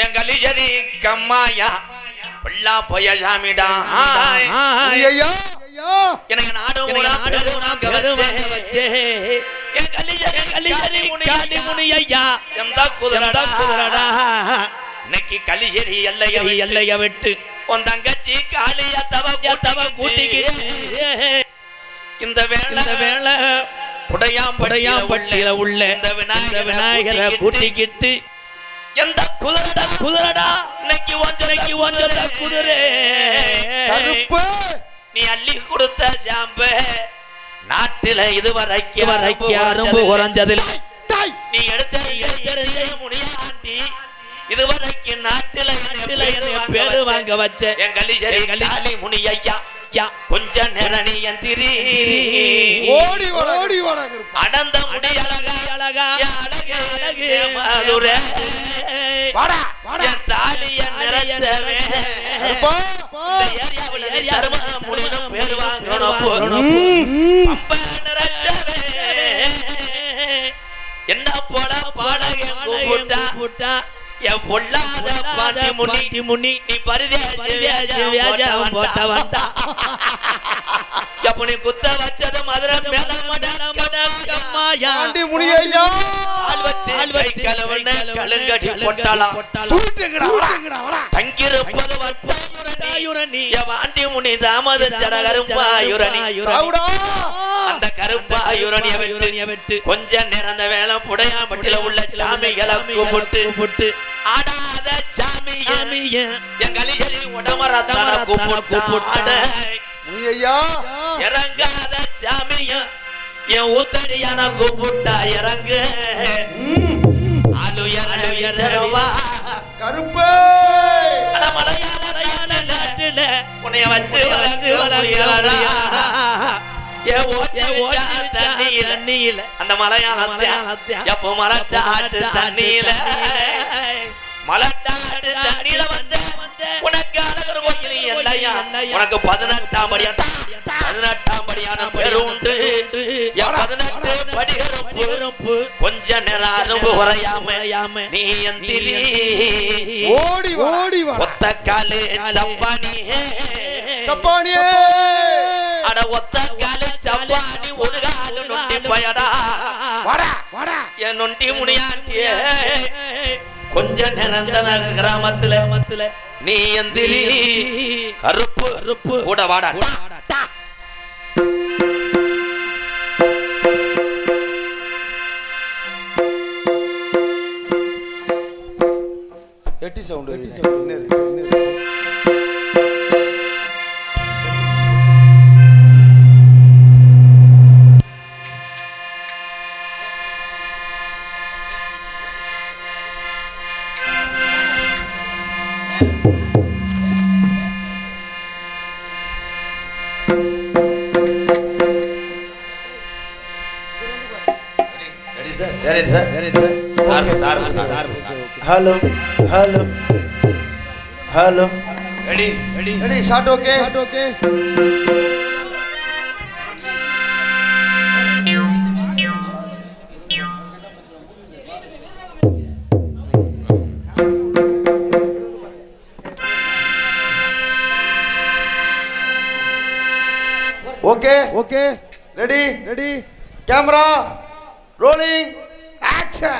என் கலிஜரி கம்மாயா பல்லா போய சாமிடா ஐயா எனக்கு நாடும் வச்சே என் கலிஜரி காளிமுனி ஐயா எந்த குதிரடா இன்னைக்கு கலிஜரி எல்லைய விட்டு உன் தங்கச்சி காளியா தவ கூட்டிக்கிட்டு இந்த வேளை புடையாம் பட்டியல உள்ள இந்த விநாயகரை கூட்டிக்கிட்டு எந்த குதிரடா இன்னைக்கு ஒஞ்சத குதிரை நீ அள்ளி கொடுத்த ஜாம்பு நாட்டில இதுவரைக்கும் அரும்பு குறைஞ்சதில்லை நீ எடுத்த முடியாண்டி இதுவரைக்கும் நாட்டில பேரு வாங்க வச்ச என் கலிஜரி முனி ஐயா கொஞ்ச நேரம் நீ எந்திரி ஓடி அடந்த முடி அழகா அழகு மதுர தாலிய நிறைச்சவே பேரு வாங்கணும் என்ன போல பாடகா என் பொல்லாத பாட்டி முனி நீ பரிதேசம் போட்ட வந்தா எப்ப நீ குத்த வச்சது மதுரை கலுங்கடி போட்டாலாம் தங்கிருப்பது வாண்டி முனி தாமத கருப்பாயுரணி அந்த கருப்பாயுரணிய விட்டு கொஞ்ச நேரம் அந்த வேலை புடையாம்பட்டில உள்ள சாமிகளை கூப்பிட்டு ஆடாத சாமிய என் கலிஜரி உடமரத்தன கூப்பிட்டு இறங்காத சாமிய என் ஊத்தடியான கூப்பிட்டா இறங்கு அலுயரவா கருப்பு மலையாள நாட்டுல உன்னைய வச்சு தண்ணியில அந்த மலையாளத்தை எப்போ மலட்டாட்டு தண்ணியில வந்த உனக்கு அழகர் கோயில் இல்லையா உனக்கு 18ஆம் படியான பேரு உண்டு 18 படிகரப்பு கொஞ்ச நேரம் அரும்பு குறையாம நீ எந்திரி ஓடி ஒத்த காலு சப்பானியே அட ஒத்த காலு சப்பானி ஒரு காலு நொண்டி பயடா என் நொண்டி முனியாண்டியே கொஞ்ச நிரந்தன கிராமத்துல நீ எந்திரி கருப்பு கூட வாடா எட்டி sound hello ready shot okay okay ready camera rolling action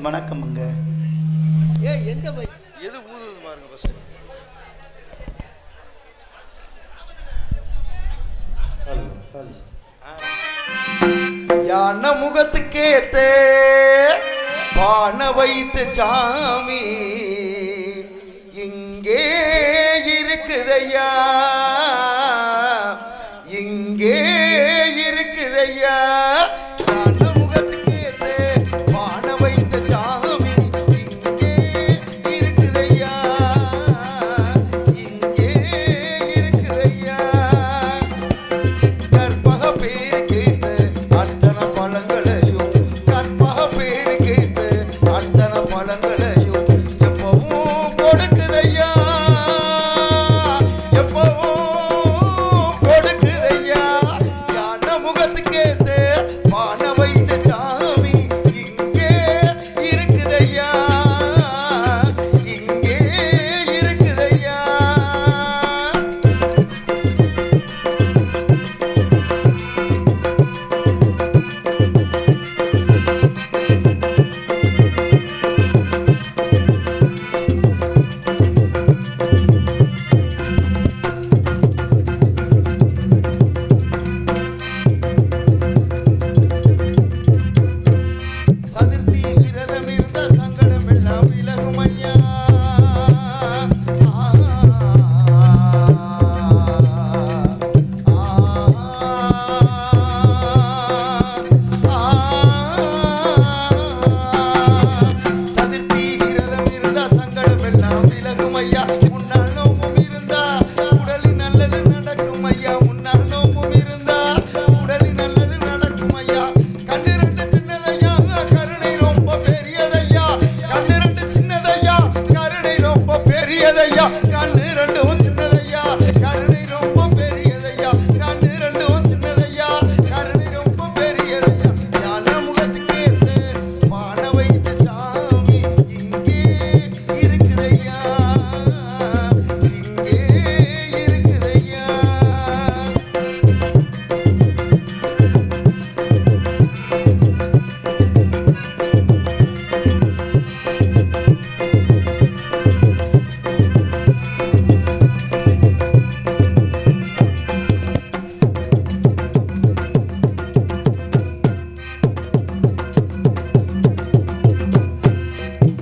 வணக்கம்ங்க. எந்த எது ஊதுது பாருங்க ஃபர்ஸ்ட். யான முகத்துக்கேத்தே பான வைத்து சாமி இங்கே இருக்குதையா, இங்கே இருக்குதையா. யான முகத்துக்கேத்தே பான வைத்து சாமி இங்கே இருக்குதையா, இங்கே இருக்குதையா. கற்பக பேரு கேட்டு அத்தனை பழங்களையும், கற்பக பேரு கேட்டு அத்தனை பழங்களையும் எப்பவும் கொடுக்குதையா, எப்பவும் கொடுக்குதையா. யான முகத்துக்கேத்து பான வைத்த சாமி இங்கே இருக்குதையா, இங்கே இருக்குதையா. சதுர்த்தி விரதம் இருந்த சங்கடம் எல்லாம் விலகும் ஐயா. சதுர்த்தி விரதம் இருந்த சங்கடம் எல்லாம் விலகும் ஐயா. முன்னால் நோம்பும் இருந்தா உடலில் நல்லது நடக்கும் ஐயா, முன்னால் நோம்பும் இருந்தா உடலில் நல்லது நடக்கும் ஐயா. கண்ணு ரெண்டு சின்னதையா கருணை ரொம்ப பெரியதையா, கண்ணு ரெண்டு சின்னதையா கருணை ரொம்ப பெரியதையா. கண்ணு ரெண்டும் சின்னதையா கருணை ரொம்ப பெரியதையா, கண்ணு ரெண்டும் சின்னதையா கருணை ரொம்ப பெரியதையா. யான முகத்துக்கேத்து பான வைத்த சாமி இங்கே இருக்குதையா, இங்கே இருக்குதையா.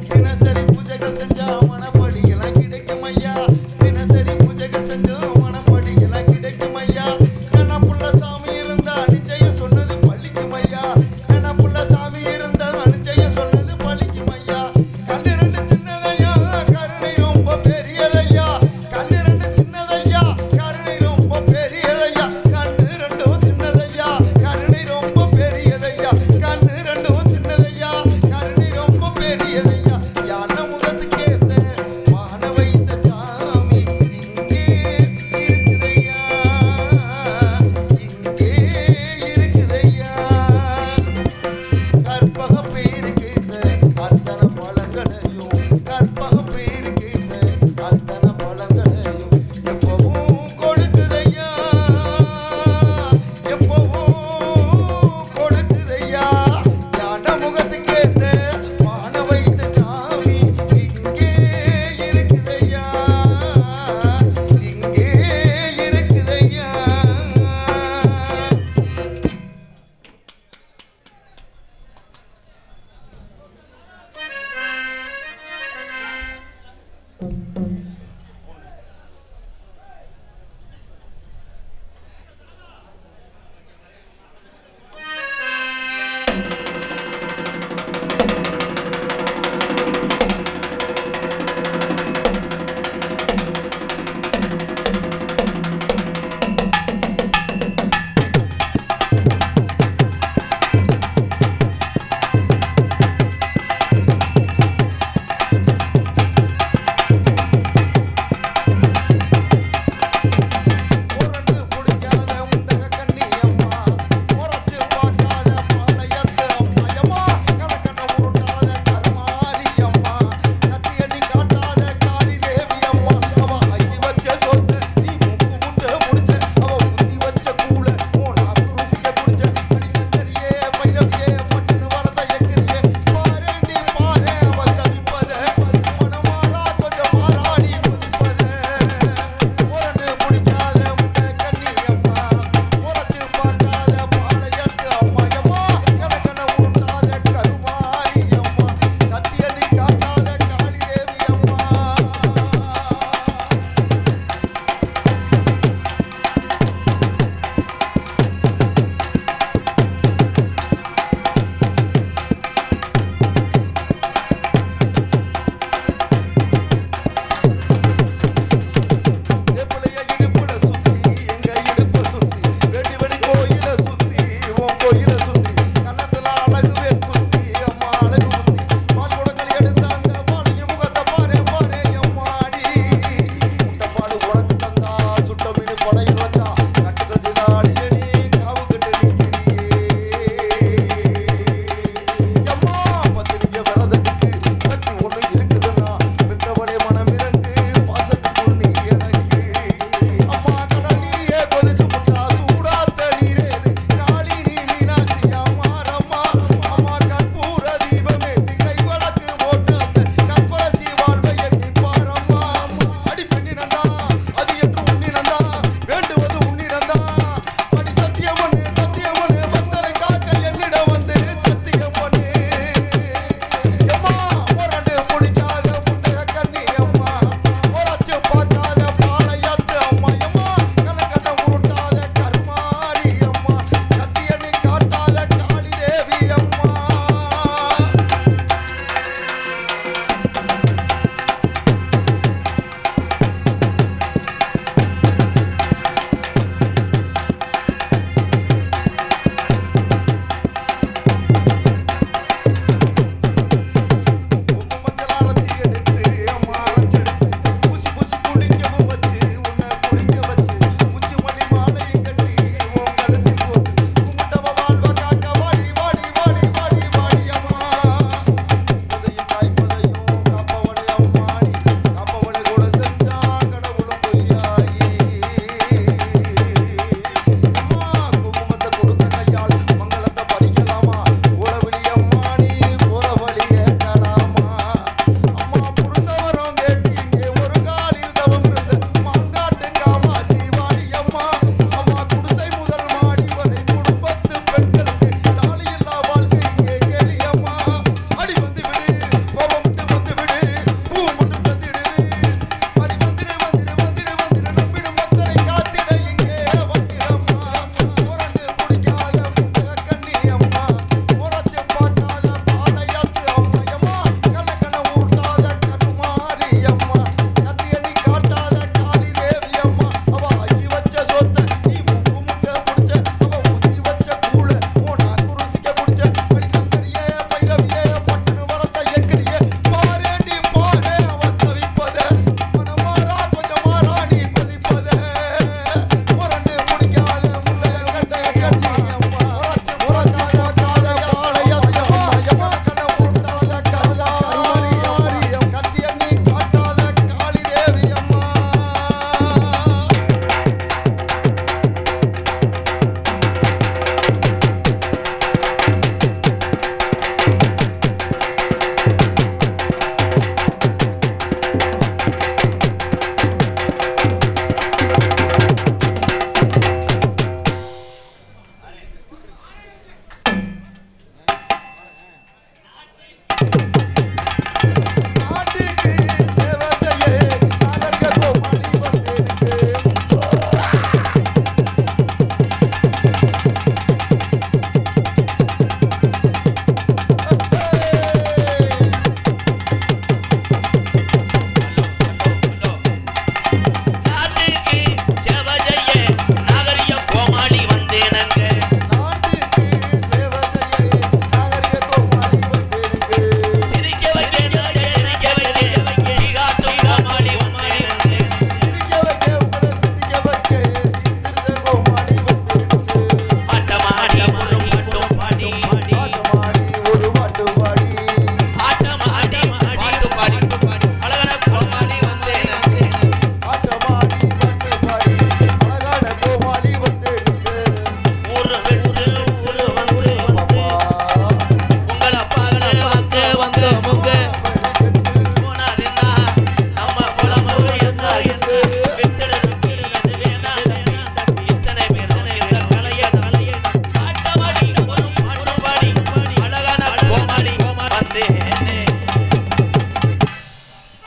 தினசரி பூஜைகள் செஞ்சா மனப்படி எல்லாம் கிடைக்கும் ஐயா, தினசரி பூஜைகள் செஞ்சா மனப்படி எல்லாம் கிடைக்கும் ஐயா. கணப்புள்ள சாமி இருந்தா நிச்சயம் சொன்னது பழிக்கும் ஐயா, கணப்புள்ள சாமி இருந்தா நிச்சயம் சொன்னது பழிக்கும் ஐயா. கண்ணு ரெண்டு சின்னதையா கருணை ரொம்ப பெரியதையா, கண்ணு ரெண்டு சின்னதையா கருணை ரொம்ப பெரியதையா, கண்ணு ரெண்டும் சின்னதையா கருணை ரொம்ப பெரியதையா, கண்ணு ரெண்டும் சின்னதையா கருணை ரொம்ப பெரியதையா. யான முகத்துக்கேத்த பான வைத்த சாமி இங்கே இருக்குதையா, இங்கே இருக்குதையா. கற்பக பேரு கேட்ட அத்தனை பழங்களையும், கற்பக பேரு கேட்ட அத்தனை பழங்களையும் எப்பவும் கொடுக்குதையா, எப்பவும் கொடுக்குதையா. யான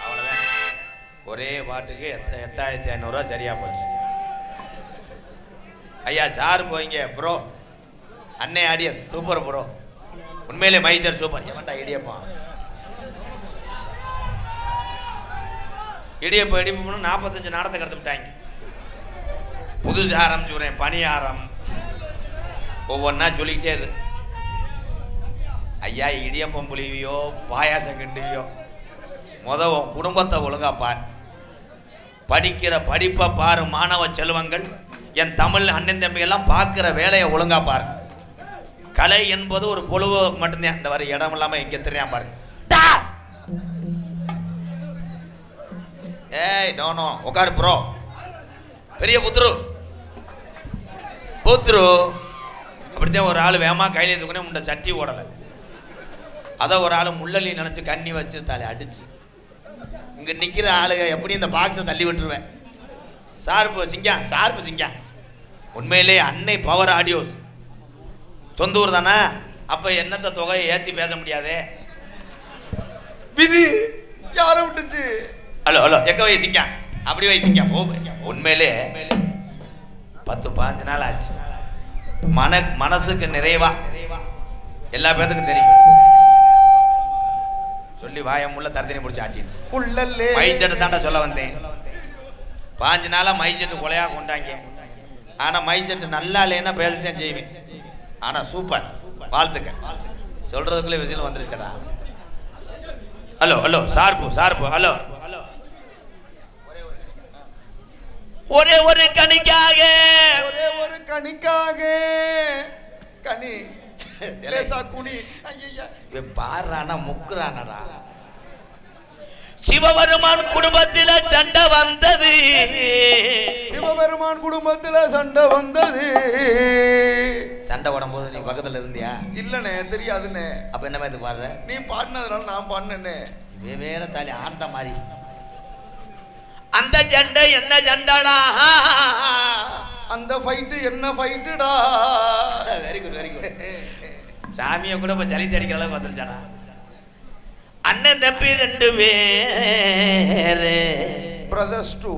அவ்வளவுதான். ஒரே பாட்டுக்கு 8500 சரியா போச்சு. ஐயா சார் போய்ங்க ப்ரோ. அன்னை ஆடியஸ் சூப்பர் ப்ரோ. உண்மையிலே மைசர் சூப்பர். ஏமாட்டா இடியப்பம் இடியப்பம் இடிப்போம்னு 45 நாடத்தை கடத்துட்டாங்க. புதுசு ஆரம்பிச்சுக்கிறேன் பணியாரம் ஒவ்வொன்றா சொல்லிக்கிட்டே இரு. ஐயா இடியப்பம் புளிவியோ பாயாசம் கிண்டுவியோ உன் குடும்பத்தை ஒழுங்கா பார். படிக்கிற படிப்பை பாரு மாணவ செல்வங்கள். என் தமிழ் அண்ணன் தம்பிகள்லாம் பார்க்குற வேலையை ஒழுங்கா பாரு. கலை என்பது ஒரு பொழுவு மட்டும்தான். இந்த வர இடம் இல்லாம இங்க தெரியாம பாரு. ஏய் நோ நோ உட்காரு ப்ரோ. பெரிய புத்துரு புத்துரு அப்படித்தான் ஒரு ஆள் வேமா கையில தூக்குனே முண்டை சட்டி ஓடலை. அதை ஒரு ஆள் முள்ளலி நினைச்சு கண்ணி வச்சு தலை அடிச்சு இங்க நிக்கிற ஆளுங்க எப்படி இந்த பாக்ஸை தள்ளி விட்டுருவேன். சார்பு சிங்கா சார்பு சிங்கா. உண்மையிலே அன்னை பவர் ஆடியோஸ் சொந்த ஊர் தானே. அப்ப என்னத்த தொகையை ஏத்தி பேச முடியாது. விதி யார விட்டுச்சு. ஹலோ ஹலோ எக்க வை சிங்கா அப்படி வை சிங்கா போ. உண்மையிலே 10-15 நாள் ஆச்சு. மனசுக்கு நிறைவா எல்லா பேத்துக்கும் தெரியும். சொல்லி வாயமுள்ள தரத்தனி முடிச்சு ஆட்டிடுச்சு. உள்ளல்லே மைசெட்டு தாண்டா சொல்ல வந்தேன். 5 நாளா மைசெட்டு கொலையா கொண்டாங்க. ஆனா மைசெட்டு நல்லா இல்லைன்னா பேசத்தான் செய்வேன். ஆனா சூப்பர் வாழ்த்துக்க சொல்றதுக்குள்ளே விசில் வந்துருச்சடா. ஹலோ ஹலோ சார்பு சார்பு ஹலோ ஹலோ. ஒரே ஒரு கனிக்காக ஒரே ஒரு கனிக்காக கனி லேசா குனி. ஐயா பாடுறானா முக்குறானடா. சிவபெருமான் குடும்பத்தில சண்டை வந்தது. சிவபெருமான் குடும்பத்தில சண்டை வந்தது. சண்டை ஓடும்போது நீ பக்கத்துல இருந்தியா? இல்லனே தெரியாதுனே. அப்ப என்ன மாதிரி பாடுற? நீ பாடினதுனால நான் பாடினேனே. வேற தாலி ஆண்ட மாதிரி. அந்த சண்டை என்ன சண்டடா? அந்த ஃபைட் என்ன ஃபைட்டுடா? Very good very good. சாமியை கூட இப்ப சலிட்டு அடிக்கிற அளவுக்கு வந்துருச்சாடா. அண்ணன் தம்பி 2 பேரு பிரதர்ஸ் 2.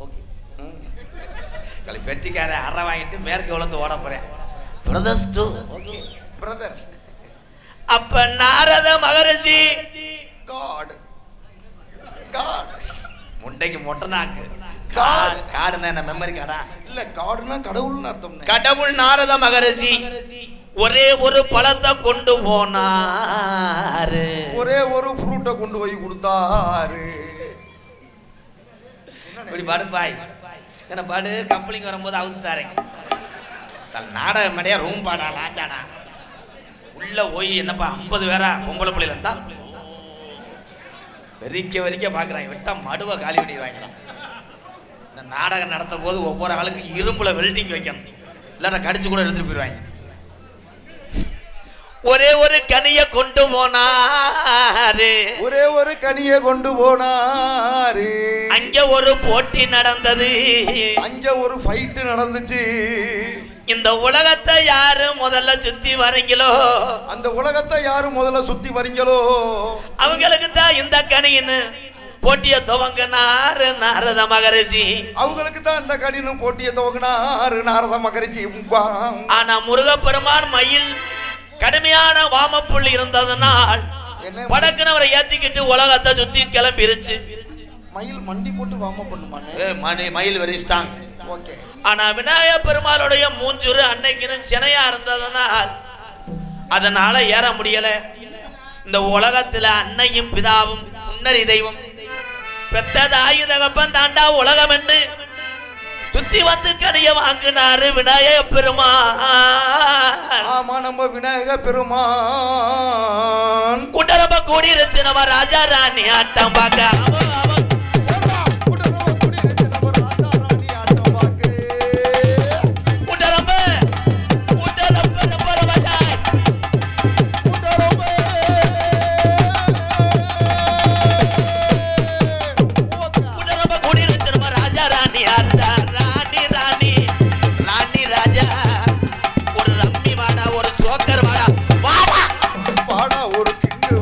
ஓகே கலை பெட்டிக்கார அரை வாங்கிட்டு மேற்கு உலந்து ஓட போறேன். Brothers 2 okay brothers. அப்ப நாரத மகரிஷி காட் காட் முண்டைக்கு மொட்டை நாக்கு. காடு காடுனா என்ன மெமரி காடா? இல்ல காடுனா கடவுள்னு அர்த்தம். கடவுள் நாரத மகரிஷி ஒரே ஒரு பழத்தை கொண்டு போனாரு. ஒரே ஒரு ஃப்ரூட்டை கொண்டு போய் கொடுத்தாரு. இப்படி பாடு பாய் என்ன பாடு. கப்பலிங்க வரும்போது அவுத்து தாரேன். நாடக மடையா ரூம் பாடா லாச்சாடா. உள்ள போய் என்னப்பா 50 பேரா பொம்பளை பிள்ளைல இருந்தா வெறிக்க பாக்குறாங்க. விட்டா மடுவை காலி பண்ணி வாங்கலாம். இந்த நாடகம் நடத்தும் போது ஒவ்வொரு ஆளுக்கு இரும்புல வெல்டிங் வைக்கணும். இல்லைன்னா கடிச்சு கூட எடுத்துட்டு போயிடுவாங்க. ஒரே ஒரு கனியை கொண்டு போனாரு. ஒரே ஒரு கனியை கொண்டு போனாரு. அங்க ஒரு போட்டி நடந்தது. அங்க ஒரு ஃபைட் நடந்துச்சு. இந்த உலகத்தை யாரு முதல்ல சுத்தி வரீங்களோ, அந்த உலகத்தை யாரு முதல்ல சுத்தி வரீங்களோ அவங்களுக்கு தான் இந்த கனின்னு போட்டிய துவங்கினாரு நாரத மகரிஷி. அவங்களுக்கு தான் இந்த கனின்னு போட்டிய துவங்கினாரு நாரத மகரிஷி. ஆனா முருகப்பெருமான் மயில் கடுமையான வாமப்புள்ளி இருந்ததுனால் படக்குனவரை ஏத்திக்கிட்டு உலகத்தை சுத்தி கிளம்பிருச்சு. மயில் மண்டி போட்டு வாம பண்ணுமானே. மயில் வெரி ஸ்ட்ராங். ஓகே. ஆனா விநாயக பெருமாளுடைய மூஞ்சுரு அன்னைக்குன்னு சினையா இருந்ததுனால் அதனால ஏற முடியல. இந்த உலகத்துல அன்னையும் பிதாவும் முன்னறி தெய்வம் பெத்த தாயு தகப்பன் தாண்டா உலகம் என்று சுத்தி வந்து கனிய வாங்கினாரு விநாயக பெருமான். ஆமா நம்ம விநாயக பெருமான் கூட்டரப்ப கூடிருச்சு நம்ம ராஜா ராணி ஆட்டம் பார்க்க. ஒரு கிங்கு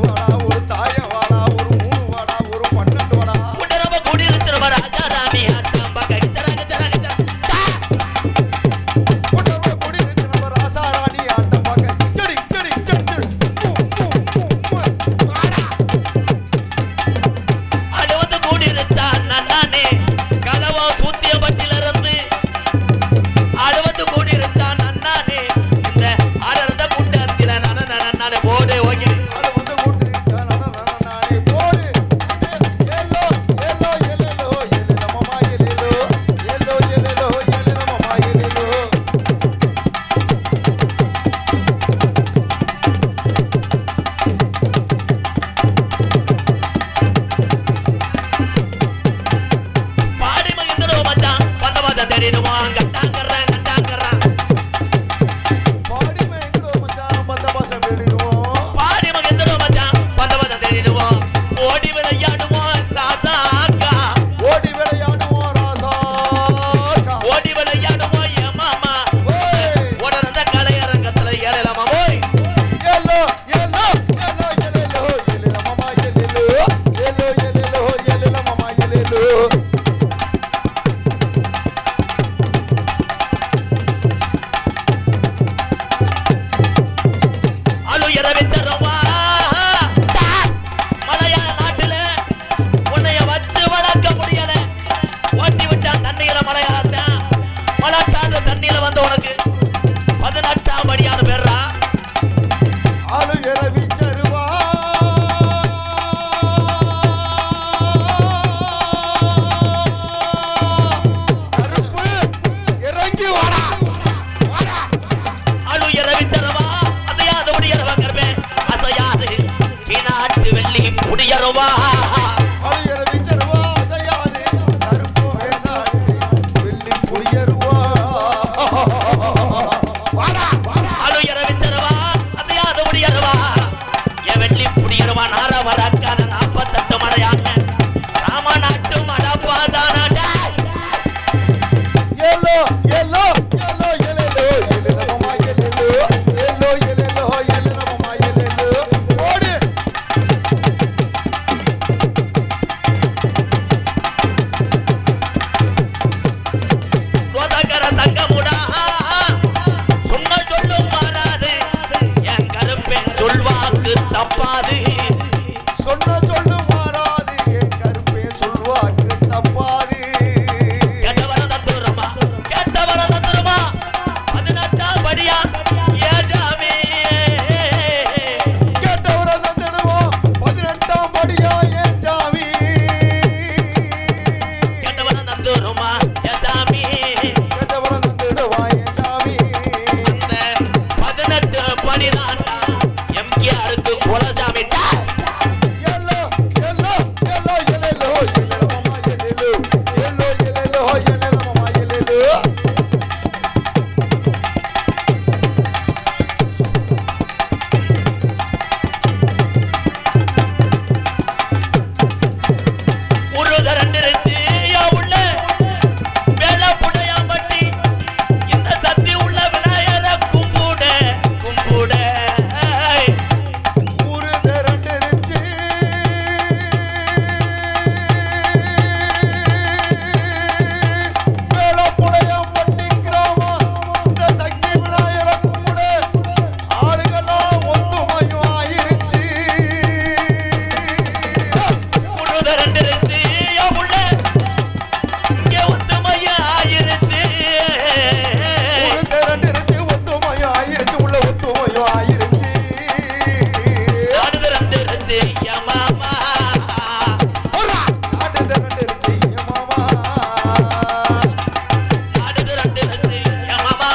ரவிச்சரவா மலையாள நாட்டுல உன்னைய வச்சு வளர்க்க முடியல, ஓட்டி விட்டான் தண்ணியில மலையாளத்தான். மலையாள தண்ணியில வந்து உனக்கு 18ஆம் படியான பேர்ரா. ஆளுய ரவிச்சரவா கருப்பு இறங்கி வாடா வாடா. ஆளுய ரவிச்சரவா அசையாது முடியறவா கருப்பே அசையாது பினாட்டு வெள்ளி முடியறவா. ஆளுய ரவிச்சரவா அசையாது கருப்பு வேணாடு வெள்ளி புயருவா வாடா வாடா. ஆளுய ரவிச்சரவா அசையாது முடியறவா என் வெள்ளி முடியறவா நார வளர்க்காத 48 மலையாங்க ராமநாட்டு மடப்பாதான எல்லோ எல்லோ எல்லோ எல்லோ எல்லோ மாமா எல்லோ எல்லோ எல்லோ எல்லோ மாமா எல்லோ ஓடு. ரோதகர தங்கமுடா சொன்ன சொல்லும் மாறாது என் கருப்பேன் சொல்வாக்கு தப்பாது. சொன்ன சொல்லு மாறாது என் கருப்பே சொல்வாக்கு தப்பாது. கேட்டவர தத்துரமா 18ஆம் படியா ஏஜாமே கேட்டவர தந்துடுவோம் 18ஆம் படியா ஏன் சாமி. கேட்டவர தத்துரமா ஏஜாமே கேட்டவர தந்துடுவா ஏன் சாமி. 18 படிதான் எம்கேஆருக்கு குலசாமி. எல்லோ எல்லோ எல்லோ எல்லோ எல்லோ மாமா எல்லோ எல்லோ எல்லோ எல்லோ மாமா எல்லோ. உருதரண்டிருச்சு உள்ள மேல புடையாம்பட்டி இந்த சக்தி உள்ள விநாயகர கும்புட கும்புட. ஊரு திரண்டிருச்சு மேலப்புடையாம்பட்டி கிராமம் இந்த சக்தி விநாயகர கும்பிட ஆளுகெல்லாம் ஒத்துமையும் ஆயிருச்சு. உருதரண்டிருச்சு உள்ள இங்க ஒத்துமைய ஆயிருச்சு. ஊரு திரண்டிருச்சு ஒத்துமையும் ஆயிருச்சு உள்ள ஒத்துமையும் ஆயிருச்சு. நாடுதரண்டிருச்சு மாமா போடா. நாடு திரண்டிருச்சு என் மாமா. நாடுதரண்டிருச்சு மாமா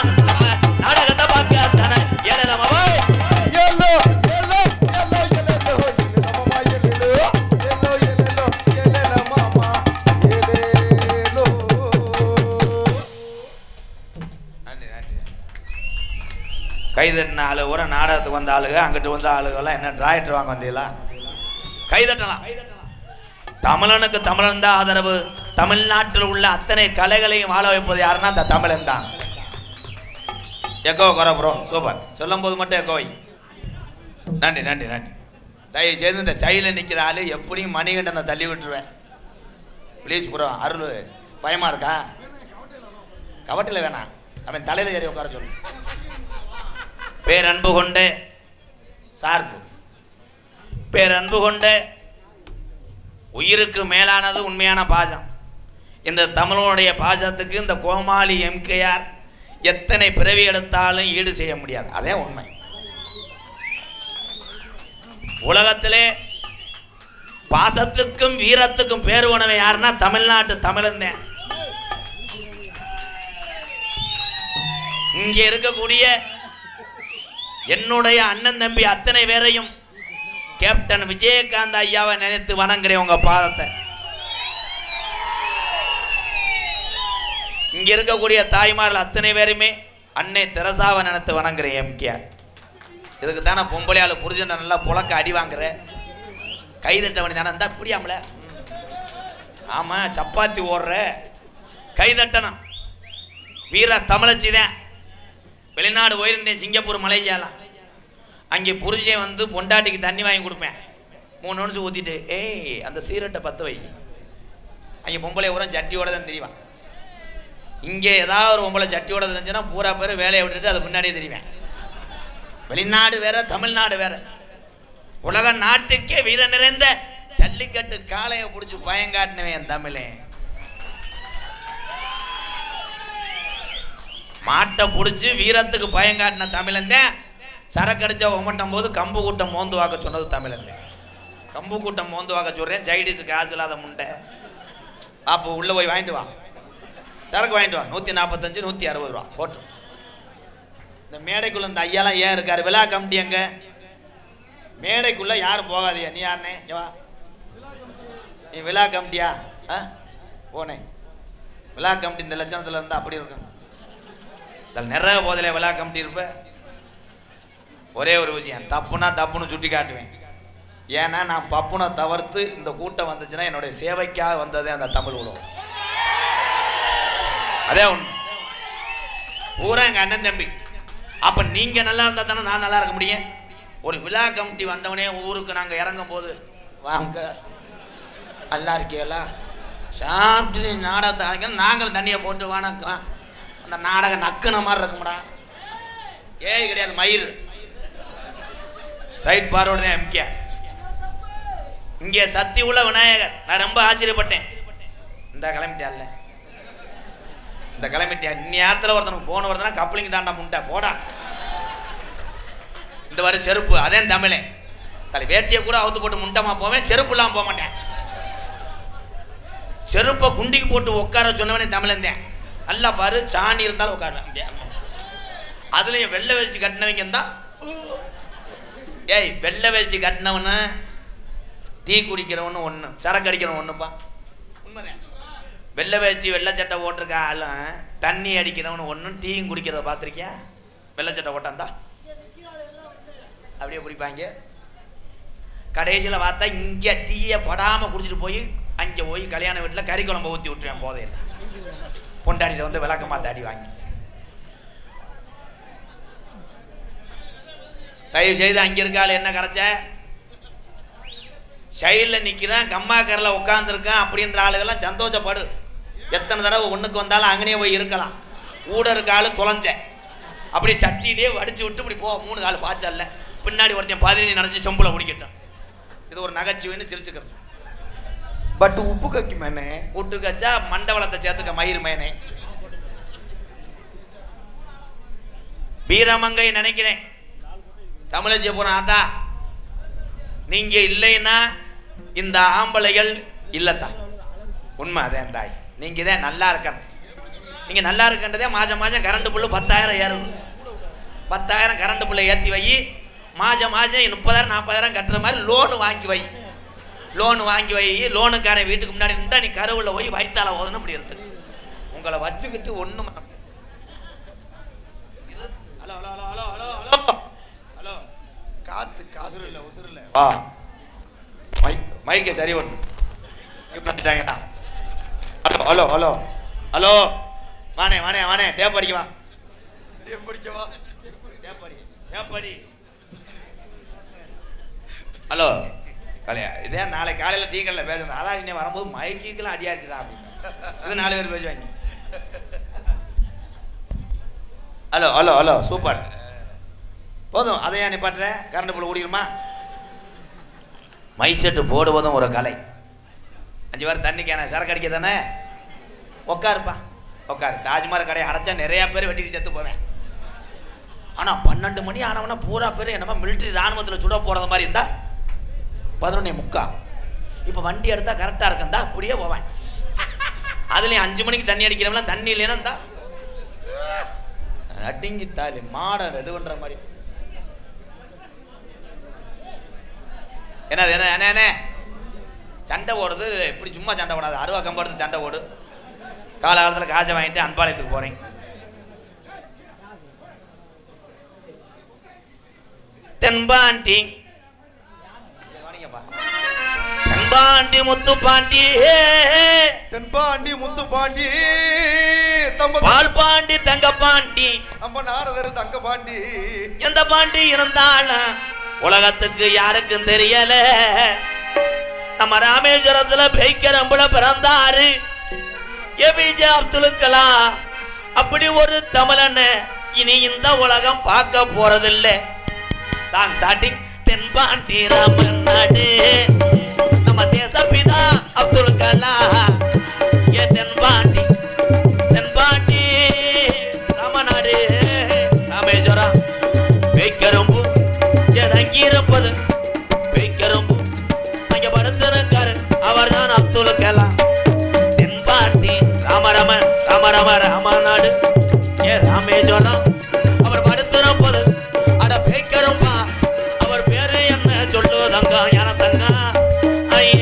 நாடகத்தை பார்க்காதானே ஏழை மாமா. எல்லோ எல்லோ எல்லோ எல்லோ எல்லோ மாமா எல்லோ எல்லோ எல்லோ எல்லோ மாமா எல்லோ. கைதட்டின ஆளு கூட நாடகத்துக்கு வந்த ஆளுங்க அங்கிட்டு வந்த ஆளுகெல்லாம் என்ன டிராக்டர் வாங்க வந்தீங்களா? கைதட்டலாம். தமிழனுக்கு தமிழன் தான் ஆதரவு. தமிழ்நாட்டில் உள்ள அத்தனை கலைகளையும் வாழ வைப்பது யாருன்னா அந்த தமிழன் தான். எக்கோ குறை ப்ரோ சூப்பர் சொல்லும் போது மட்டும் எக்கோவை. நன்றி நன்றி நன்றி. தயவு செய்து இந்த சைடில் நிற்கிற ஆளு எப்படியும் மணிகண்டனை தள்ளி விட்டுருவேன் ப்ளீஸ் ப்ரோ. அருள் பயமா இருக்கா? கவட்டில் வேணாம், அவன் தலையில் ஏறி உட்கார சொல்லு. பேரன்பு கொண்டு சார்பு பேரன்பு கொண்டு உயிருக்கு மேலானது உண்மையான பாசம். இந்த தமிழனுடைய பாசத்துக்கு இந்த கோமாளி எம்கேஆர் எத்தனை பிறவி எடுத்தாலும் ஈடு செய்ய முடியாது. அதே உண்மை. உலகத்திலே பாசத்துக்கும் வீரத்துக்கும் பேர் போனவை யாருன்னா தமிழ்நாட்டு தமிழன் தான். இங்கே இருக்கக்கூடிய என்னுடைய அண்ணன் தம்பி அத்தனை பேரையும் கேப்டன் விஜயகாந்த் ஐயாவை நினைத்து வணங்குறேன் உங்க பாதத்தை. இங்க இருக்கக்கூடிய தாய்மார்கள் அத்தனை பேருமே அன்னை தெரசாவை நினைத்து வணங்குறேன் எம்கேஆர். இதுக்கு தானே பொம்பளை ஆளு புரிஜனை நல்லா புழக்க அடி வாங்குற கைதட்ட வேண்டி தானே இருந்தா இப்படியாமல. ஆமா சப்பாத்தி ஓடுற கைதட்டணும். வீர தமிழச்சி தான். வெளிநாடு போயிருந்தேன், சிங்கப்பூர் மலேசியாலாம். அங்கே புரிஜை வந்து பொண்டாட்டிக்கு தண்ணி வாங்கி கொடுப்பேன். 3 நிமிஷம் ஊற்றிட்டு ஏய் அந்த சீரட்டை 10 வை. அங்கே பொம்பளை உரம் சட்டியோட தான் தெரிவான். இங்கே ஏதாவது ஒரு பொம்பளை சட்டியோட தெரிஞ்சுன்னா பூரா பேர் வேலையை விட்டுட்டு அது முன்னாடியே தெரிவேன். வெளிநாடு வேற, தமிழ்நாடு வேற. உலக நாட்டுக்கே வீர நிறைந்த ஜல்லிக்கட்டு காளையை பிடிச்சி பயங்காட்டினவன் என் தமிழே. மாட்டை பிடிச்சி வீரத்துக்கு பயங்காட்டின தமிழன் தான் சரக்கு அடிச்சா ஒமட்டும் போது கம்பு கூட்டம் மோந்து வாக்க சொன்னது தமிழன். கம்பு கூட்டம் மோந்து வாக்க சொல்றேன். சைடிஸ் காசு இல்லாத முண்டை. அப்போ உள்ள போய் வாங்கிட்டு வா, சரக்கு வாங்கிட்டு வா. 145 160 ரூபா போட்டு. இந்த மேடைக்குள்ள இந்த ஐயாலாம் ஏன் இருக்காரு? விழா கமிட்டி எங்க? மேடைக்குள்ள யாரும் போகாதியா. நீ யாருனே? வா, நீ விழா கமிட்டியா? போனேன். விழா கமிட்டி இந்த லட்சணத்துல இருந்தா அப்படி இருக்கும். நிறைய போதில் விழா கமிட்டி இருப்ப. ஒரே ஒரு விஷயம், தப்புனா தப்புன்னு சுட்டி காட்டுவேன். ஏன்னா நான் பப்புனை தவிர்த்து இந்த கூட்டம் வந்துச்சுன்னா என்னுடைய சேவைக்காக வந்ததே அந்த தமிழ் உலகம். அதே ஒன்று பூரா எங்கள் அண்ணன் தம்பி. அப்போ நீங்கள் நல்லா இருந்தால் தானே நான் நல்லா இருக்க முடியும். ஒரு விழா கமிட்டி வந்தவனே ஊருக்கு நாங்கள் இறங்கும் போது, வாங்க நல்லா இருக்கீங்களா, சாப்பிட்டு நாடகத்தை ஆரம்பிக்க, நாங்களும் தண்ணியை போட்டு வணக்கம். அந்த நாடகம் நக்குன மாதிரி இருக்கும்டா. ஏய் கிடையாது, மயிர் சைட் பார்வோடு தான் எம்கே. இங்கே சக்தி உள்ள விநாயகர். நான் ரொம்ப ஆச்சரியப்பட்டேன். இந்த கிளம்பிட்டியா? இந்த கிளம்பிட்டியா? நேரத்தில் ஒருத்தனுக்கு போன ஒருத்தனா கப்ளிங் தாண்டா முண்டை போடா. இந்த வரை செருப்பு அதே தமிழே. தலை வேட்டியை கூட அவுத்து போட்டு முண்டமா போவேன், செருப்பு இல்லாமல் போக மாட்டேன். செருப்பை குண்டிக்கு போட்டு உட்கார சொன்னவனே தமிழன் தான். நல்லா பாரு, சாணி இருந்தாலும் உட்காருவேன். அதுலயும் வெள்ளை வேஷ்டி கட்டினவங்க இருந்தா, ஏய் வெள்ளை வேஷ்டி கட்டினவனு டீ குடிக்கிறவனு ஒன்று, சரக்கு அடிக்கிறவன் ஒன்றுப்பா. உண்மைதான். வெள்ளை வேஷ்டி வெள்ளை சட்டை ஓட்டிருக்க ஆளும் தண்ணி அடிக்கிறவனு ஒன்றும் டீயும் குடிக்கிறத பார்த்துருக்கியா? வெள்ளை சட்டை ஓட்டாந்தா அப்படியே குடிப்பாங்க. கடைசியில் பார்த்தா இங்கே டீயை படாமல் குடிச்சிட்டு போய் அங்கே போய் கல்யாண வீட்டில் கறி குழம்பு ஊற்றி விட்டுருவேன். போதையில் பொண்டாடிட்டு வந்து விளக்கமா தாடி வாங்கி. தயவு செய்து அங்கே இருக்காள் என்ன கரைச்ச சைடில் நிற்கிறேன், கம்மாக்கரில் உட்காந்துருக்கேன் அப்படின்ற ஆளுகள்லாம் சந்தோஷப்படு. எத்தனை தடவை ஒன்றுக்கு வந்தாலும் அங்கனே போய் இருக்கலாம். ஊட இருக்க ஆள் தொலைஞ்ச அப்படி சட்டியிலே வடிச்சு விட்டு இப்படி போ. 3 கால் பாய்ச்சல்ல பின்னாடி ஒருத்தன் 15 நினச்சி செம்புல முடிக்கட்டும். இது ஒரு நகைச்சுவைன்னு சிரிச்சுக்கிறது. பட் உப்பு கக்கி மேனே, விட்டு கச்சா மண்டவளத்தை சேர்த்துக்க மயிர் மேனே. வீரமங்கை நினைக்கிறேன் தமிழச்சி போன ஆத்தா, நீங்க இல்லைன்னா இந்த ஆம்பளைகள் இல்லத்தான். உண்மை அதேன் தாய். நீங்க தான் நல்லா இருக்கணும். நீங்க நல்லா இருக்கின்றதே மாசம் மாசம் கரண்ட் புல்லு 10,000 ஏறுது. 10,000 கரண்ட் புல்லை ஏற்றி வை. மாசம் மாசம் 30,000 40,000 கட்டுற மாதிரி லோனு வாங்கி வை. லோனு வாங்கி வை. லோனுக்காரன் வீட்டுக்கு முன்னாடி நின்றா நீ கருவில் போய் வயிற்றால ஓதணும். இப்படி இருக்கு உங்களை வச்சுக்கிட்டு ஒன்றும். Hello hello hello hello hello hello காத்து காசு இல்லை உசுறு இல்லை. வா மைக்கை சரி ஒன்று பண்ணிட்டாங்கடா. ஹலோ ஹலோ ஹலோ ஹலோ வானே வானே வானே டேப் அடிக்கவா. டேப் அடிக்கவா. டேப் அடி டேப் அடி. ஹலோ கலையா, இதே நாளை காலையில் டீ கடையில் பேசுகிறேன். அதான் இன்னும் வரும்போது மைக்கிக்கெல்லாம் அடி அடிச்சிடா அப்படின்னு இது 4 பேர் பேசுவாங்க. ஹலோ ஹலோ ஹலோ சூப்பர் போதும். அதையா நிப்பாட்டுற? கரண்ட் போல ஓடிடுமா? மை செட்டு போடுவதும் ஒரு கலை. 5 பேர் தண்ணி கேன சரக்கு அடிக்க தானே. உட்காருப்பா உட்காரு. டாஜ்மார் கடையை அடைச்சா நிறையா பேர் வெட்டிட்டு செத்து போவேன். ஆனால் 12 மணி ஆனவனா பூரா பேர் என்னமா மிலிட்ரி ராணுவத்தில் சுட போகிறது மாதிரி இருந்தா 11:45. இப்போ வண்டி எடுத்தா கரெக்டாக இருக்கா அப்படியே போவேன். அதுலேயும் 5 மணிக்கு தண்ணி அடிக்கிறவங்களாம் தண்ணி இல்லைன்னா இருந்தா அடிங்கி தாலி மாடல் இது பண்ணுற மாதிரி. என்ன என்ன என்ன என்ன சண்டை ஓடுது. இப்படி சும்மா சண்டை ஓடாது. அருவா கம்பெடுத்து சண்டை ஓடு. காலகாலத்தில் காசை வாங்கிட்டு அன்பாளையத்துக்கு போகிறேன். தென்பாண்டி தென்பாண்டி முத்து பாண்டி தென்பாண்டி முத்து பாண்டி பால் பாண்டி தங்க பாண்டி நம்ம நாரதர் தங்க பாண்டி. எந்த பாண்டி இருந்தாலும் உலகத்துக்கு யாருக்கும் தெரியல. நம்ம ராமேஸ்வரத்துல பைக்கரம்புல பிறந்தாரு ஏபிஜே அப்துல் கலாம். அப்படி ஒரு தமிழன் இனி இந்த உலகம் பார்க்க போறதில்லை. Song starting. தென்பாண்டி ராமன் நாடு நம்ம தேசப்பிதா அப்துல் கலாம். ஏ தென்பாண்டி தென்பாண்டி ராமநாடு ராமேஸ்வரம் வைக்கரம்பு தங்கியிருப்பது வைக்கரம்பு அங்க படுத்திருக்காரு அவர் தான் அப்துல் கலாம். தென்பாண்டி ராமராம ராமராம ராமநாடு ஏ ராமேஸ்வரம் அவர் படுத்திருப்பது அட வைக்கரம்பா அவர் பேரு என்ன சொல்லுதங்க எனத்தங்க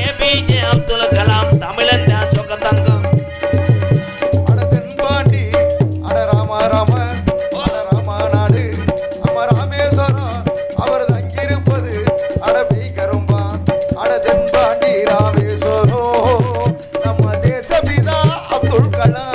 ஏபிஜே அப்துல் கலாம் தமிழன் தான் சொக்க தங்கம். அட தென்பாண்டி அட ராம ராம அட ராமநாடு நம்ம ராமேஸ்வரம் அவர் தங்கியிருப்பது அட பீகரம்பா. அட தென்பாண்டி ராமேஸ்வரம் நம்ம தேசபிதா அப்துல் கலாம்.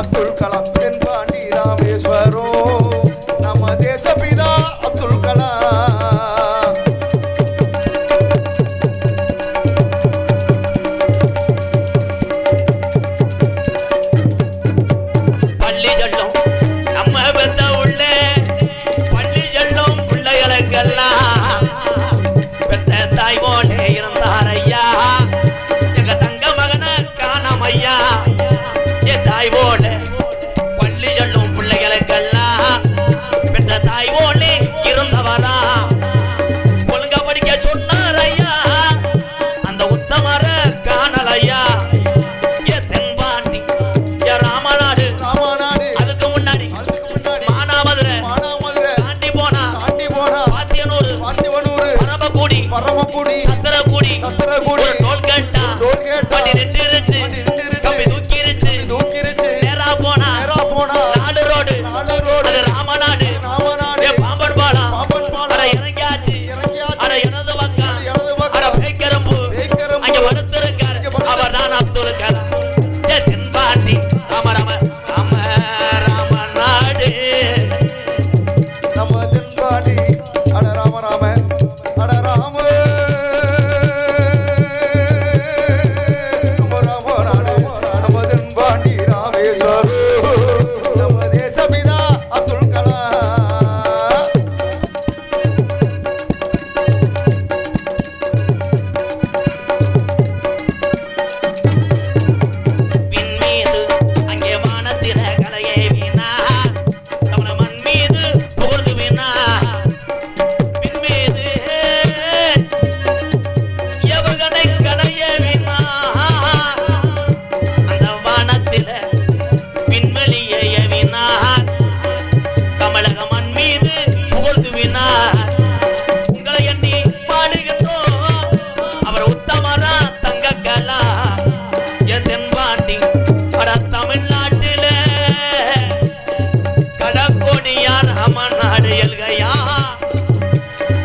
அப்துல் கலாம் தென்பாண்டி ராமேஸ்வரம் நம்ம தேசபிதா அப்துல் கலாம். பள்ளி சொல்லும் நம்ம பெத்த உள்ள பள்ளி சொல்லும் பிள்ளைகளுக்கெல்லாம் பெத்த தாய் போலே இருந்தார் ஐயா. எங்க தங்க மகனை காணாம ஐயா. தாய் போல பள்ளி சொல்லும் பிள்ளைகளுக்கெல்லாம் பெற்ற தாய் போலே இருந்தவரா ஒழுங்கா படிக்க சொன்னார் ஐயா. அந்த உத்தமர காணல் ஐயா. ஏ தென்பாண்டி ஏ ராமநாடு அதுக்கு முன்னாடி மானாமதுரை தாண்டி போனா பாத்தியனூர் பரமக்குடி சத்திரக்குடி டோல்கேட்டா படி நின்றுருச்சு கம்பி தூக்கிருச்சு நேரா போனா நாலு ரோடு அது ராமநாடு பாம்பன் பாலம் அட இறங்கியாச்சு அட எனது பக்கம் அட வைக்கரம்பு அங்க படுத்திருக்காரு அவர் தான் அப்துல் கலாம். தென்பாண்டி ராமராம ராம ராமநாடு நம்ம தென்பாண்டி அட ராம ராம அட ராம நம்ம தேசபிதா அப்துல் கலாம். பின்மீது அங்கே வானத்தில கலையை வீணா தமிழ மண் மீது புகழ்ந்து வீணா பின்மீது எவகனை கலைய வீணா அந்த வானத்தில விண்வெளியை வீணார் தமிழக மண் மீது புகழ்ந்து வீணார். உங்களை எண்ணி பாடுகின்றோம் அவர் உத்தமரா தங்க கலா. என் தென்பாண்டி அட தமிழ்நாட்டில கடற்கோடியார் ராமநாடு எல்கையா.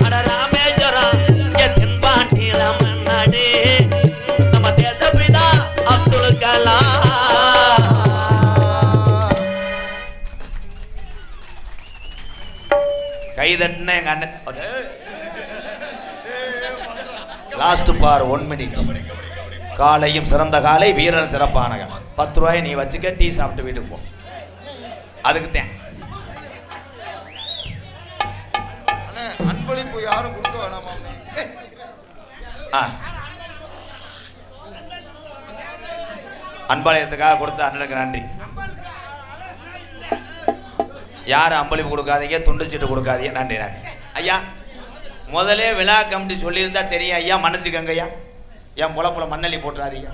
அட ராமேஸ்வரம் என் தென்பாண்டி ராமநாடு நம்ம தேசப்பிதா அப்துல் கலாம். கைதட்டின எங்க அண்ணன் லாஸ்ட் பார் 1 minute. காலையும் சிறந்த காலை வீரன் சிறப்பான 10 ரூபாய் நீ வச்சுக்க டீ சாப்பிட்டு வீட்டுக்கு போ. அதுக்கு தான் அன்பளிப்பு யாரும் கொடுக்க வேணாமா? அன்பாலயத்துக்காக கொடுத்த அண்ணனுக்கு நன்றி. யாரும் அன்பளிப்பு கொடுக்காதீங்க, துண்டுச்சிட்டு கொடுக்காதீங்க. நன்றி நன்றி ஐயா. முதலே விழா கமிட்டி சொல்லியிருந்தா தெரியும் ஐயா, மன்னிச்சுக்கங்க ஐயா. என் பொழப்புல மண்ணள்ளி போட்டுறாதீங்க.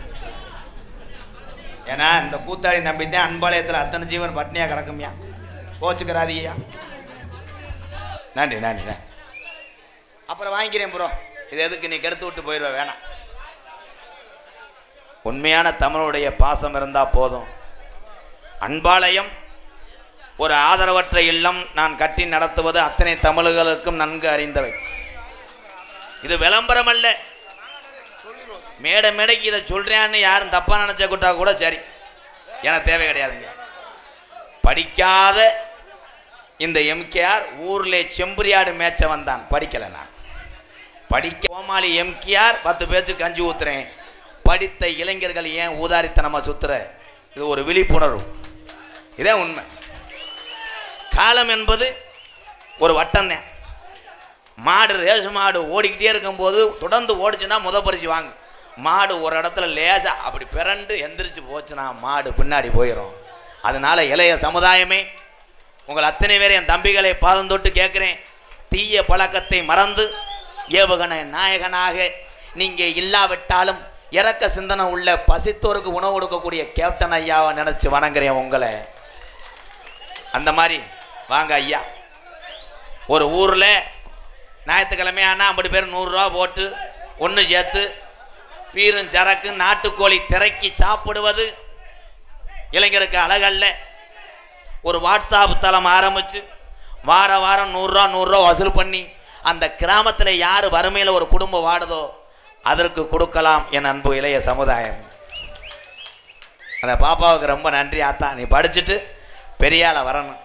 ஏன்னா இந்த கூத்தாடி நம்பித்தான் அன்பாலயத்தில் அத்தனை ஜீவன் பட்னியாக கிடக்கும்யா. கோச்சுக்கிறாதீயா. நன்றி நன்றி. அப்புறம் வாங்கிக்கிறேன் ப்ரோ. இது எதுக்கு நீ கெடுத்து விட்டு போயிடுவ வேணாம். உண்மையான தமிழுடைய பாசம் இருந்தால் போதும். அன்பாலயம் ஒரு ஆதரவற்ற இல்லம் நான் கட்டி நடத்துவது அத்தனை தமிழர்களுக்கும் நன்கு அறிந்தவை. இது விளம்பரம் அல்ல. மேடைக்கு இதை சொல்றேன்னு யாரும் தப்பா நினைச்ச கூட்டா கூட சரி, எனக்கு தேவை கிடையாதுங்க. படிக்காத இந்த எம்கேஆர் ஊர்ல செம்பரியாடு மேட்ச வந்தான், படிக்கல. நான் படிக்க கோமாளி எம்கேஆர் 10 பேருக்கு கஞ்சி ஊத்துறேன். படித்த இளைஞர்கள் ஏன் ஊதாரித்தனமா சுத்துற? இது ஒரு விழிப்புணர்வு. இதே உண்மை. காலம் என்பது ஒரு வட்டம் தான். மாடு ரேசு மாடு ஓடிக்கிட்டே இருக்கும்போது தொடர்ந்து ஓடிச்சுன்னா பரிசு வாங்க. மாடு ஒரு இடத்துல லேசா அப்படி பிறண்டு எந்திரிச்சு போச்சுன்னா மாடு பின்னாடி போயிடும். அதனால இளைய சமுதாயமே, உங்கள் அத்தனை பேர் என் தம்பிகளை பாதம் தொட்டு கேட்குறேன், தீய பழக்கத்தை மறந்து ஏவுகணை நாயகனாக நீங்கள் இல்லாவிட்டாலும் இறக்க சிந்தனை உள்ள பசித்தோருக்கு உணவு கொடுக்கக்கூடிய கேப்டன் ஐயாவை நினச்சி வணங்குறேன் உங்களை. அந்த மாதிரி வாங்க ஐயா. ஒரு ஊரில் ஞாயிற்றுக்கிழமையானா 50 பேர் 100 ரூபா போட்டு ஒன்று சேர்த்து பீரும் சரக்கு நாட்டுக்கோழி திரைக்கி சாப்பிடுவது இளைஞருக்கு அழகல்ல. ஒரு வாட்ஸ்அப் தளம் ஆரம்பித்து வாரம் 100 ரூபா வசூல் பண்ணி அந்த கிராமத்தில் யார் வறுமையில் ஒரு குடும்பம் வாடுதோ அதற்கு கொடுக்கலாம் என் அன்பு இளைய சமுதாயம். அந்த பாப்பாவுக்கு ரொம்ப நன்றி ஆத்தா. நீ படிச்சுட்டு பெரியால வரணும்.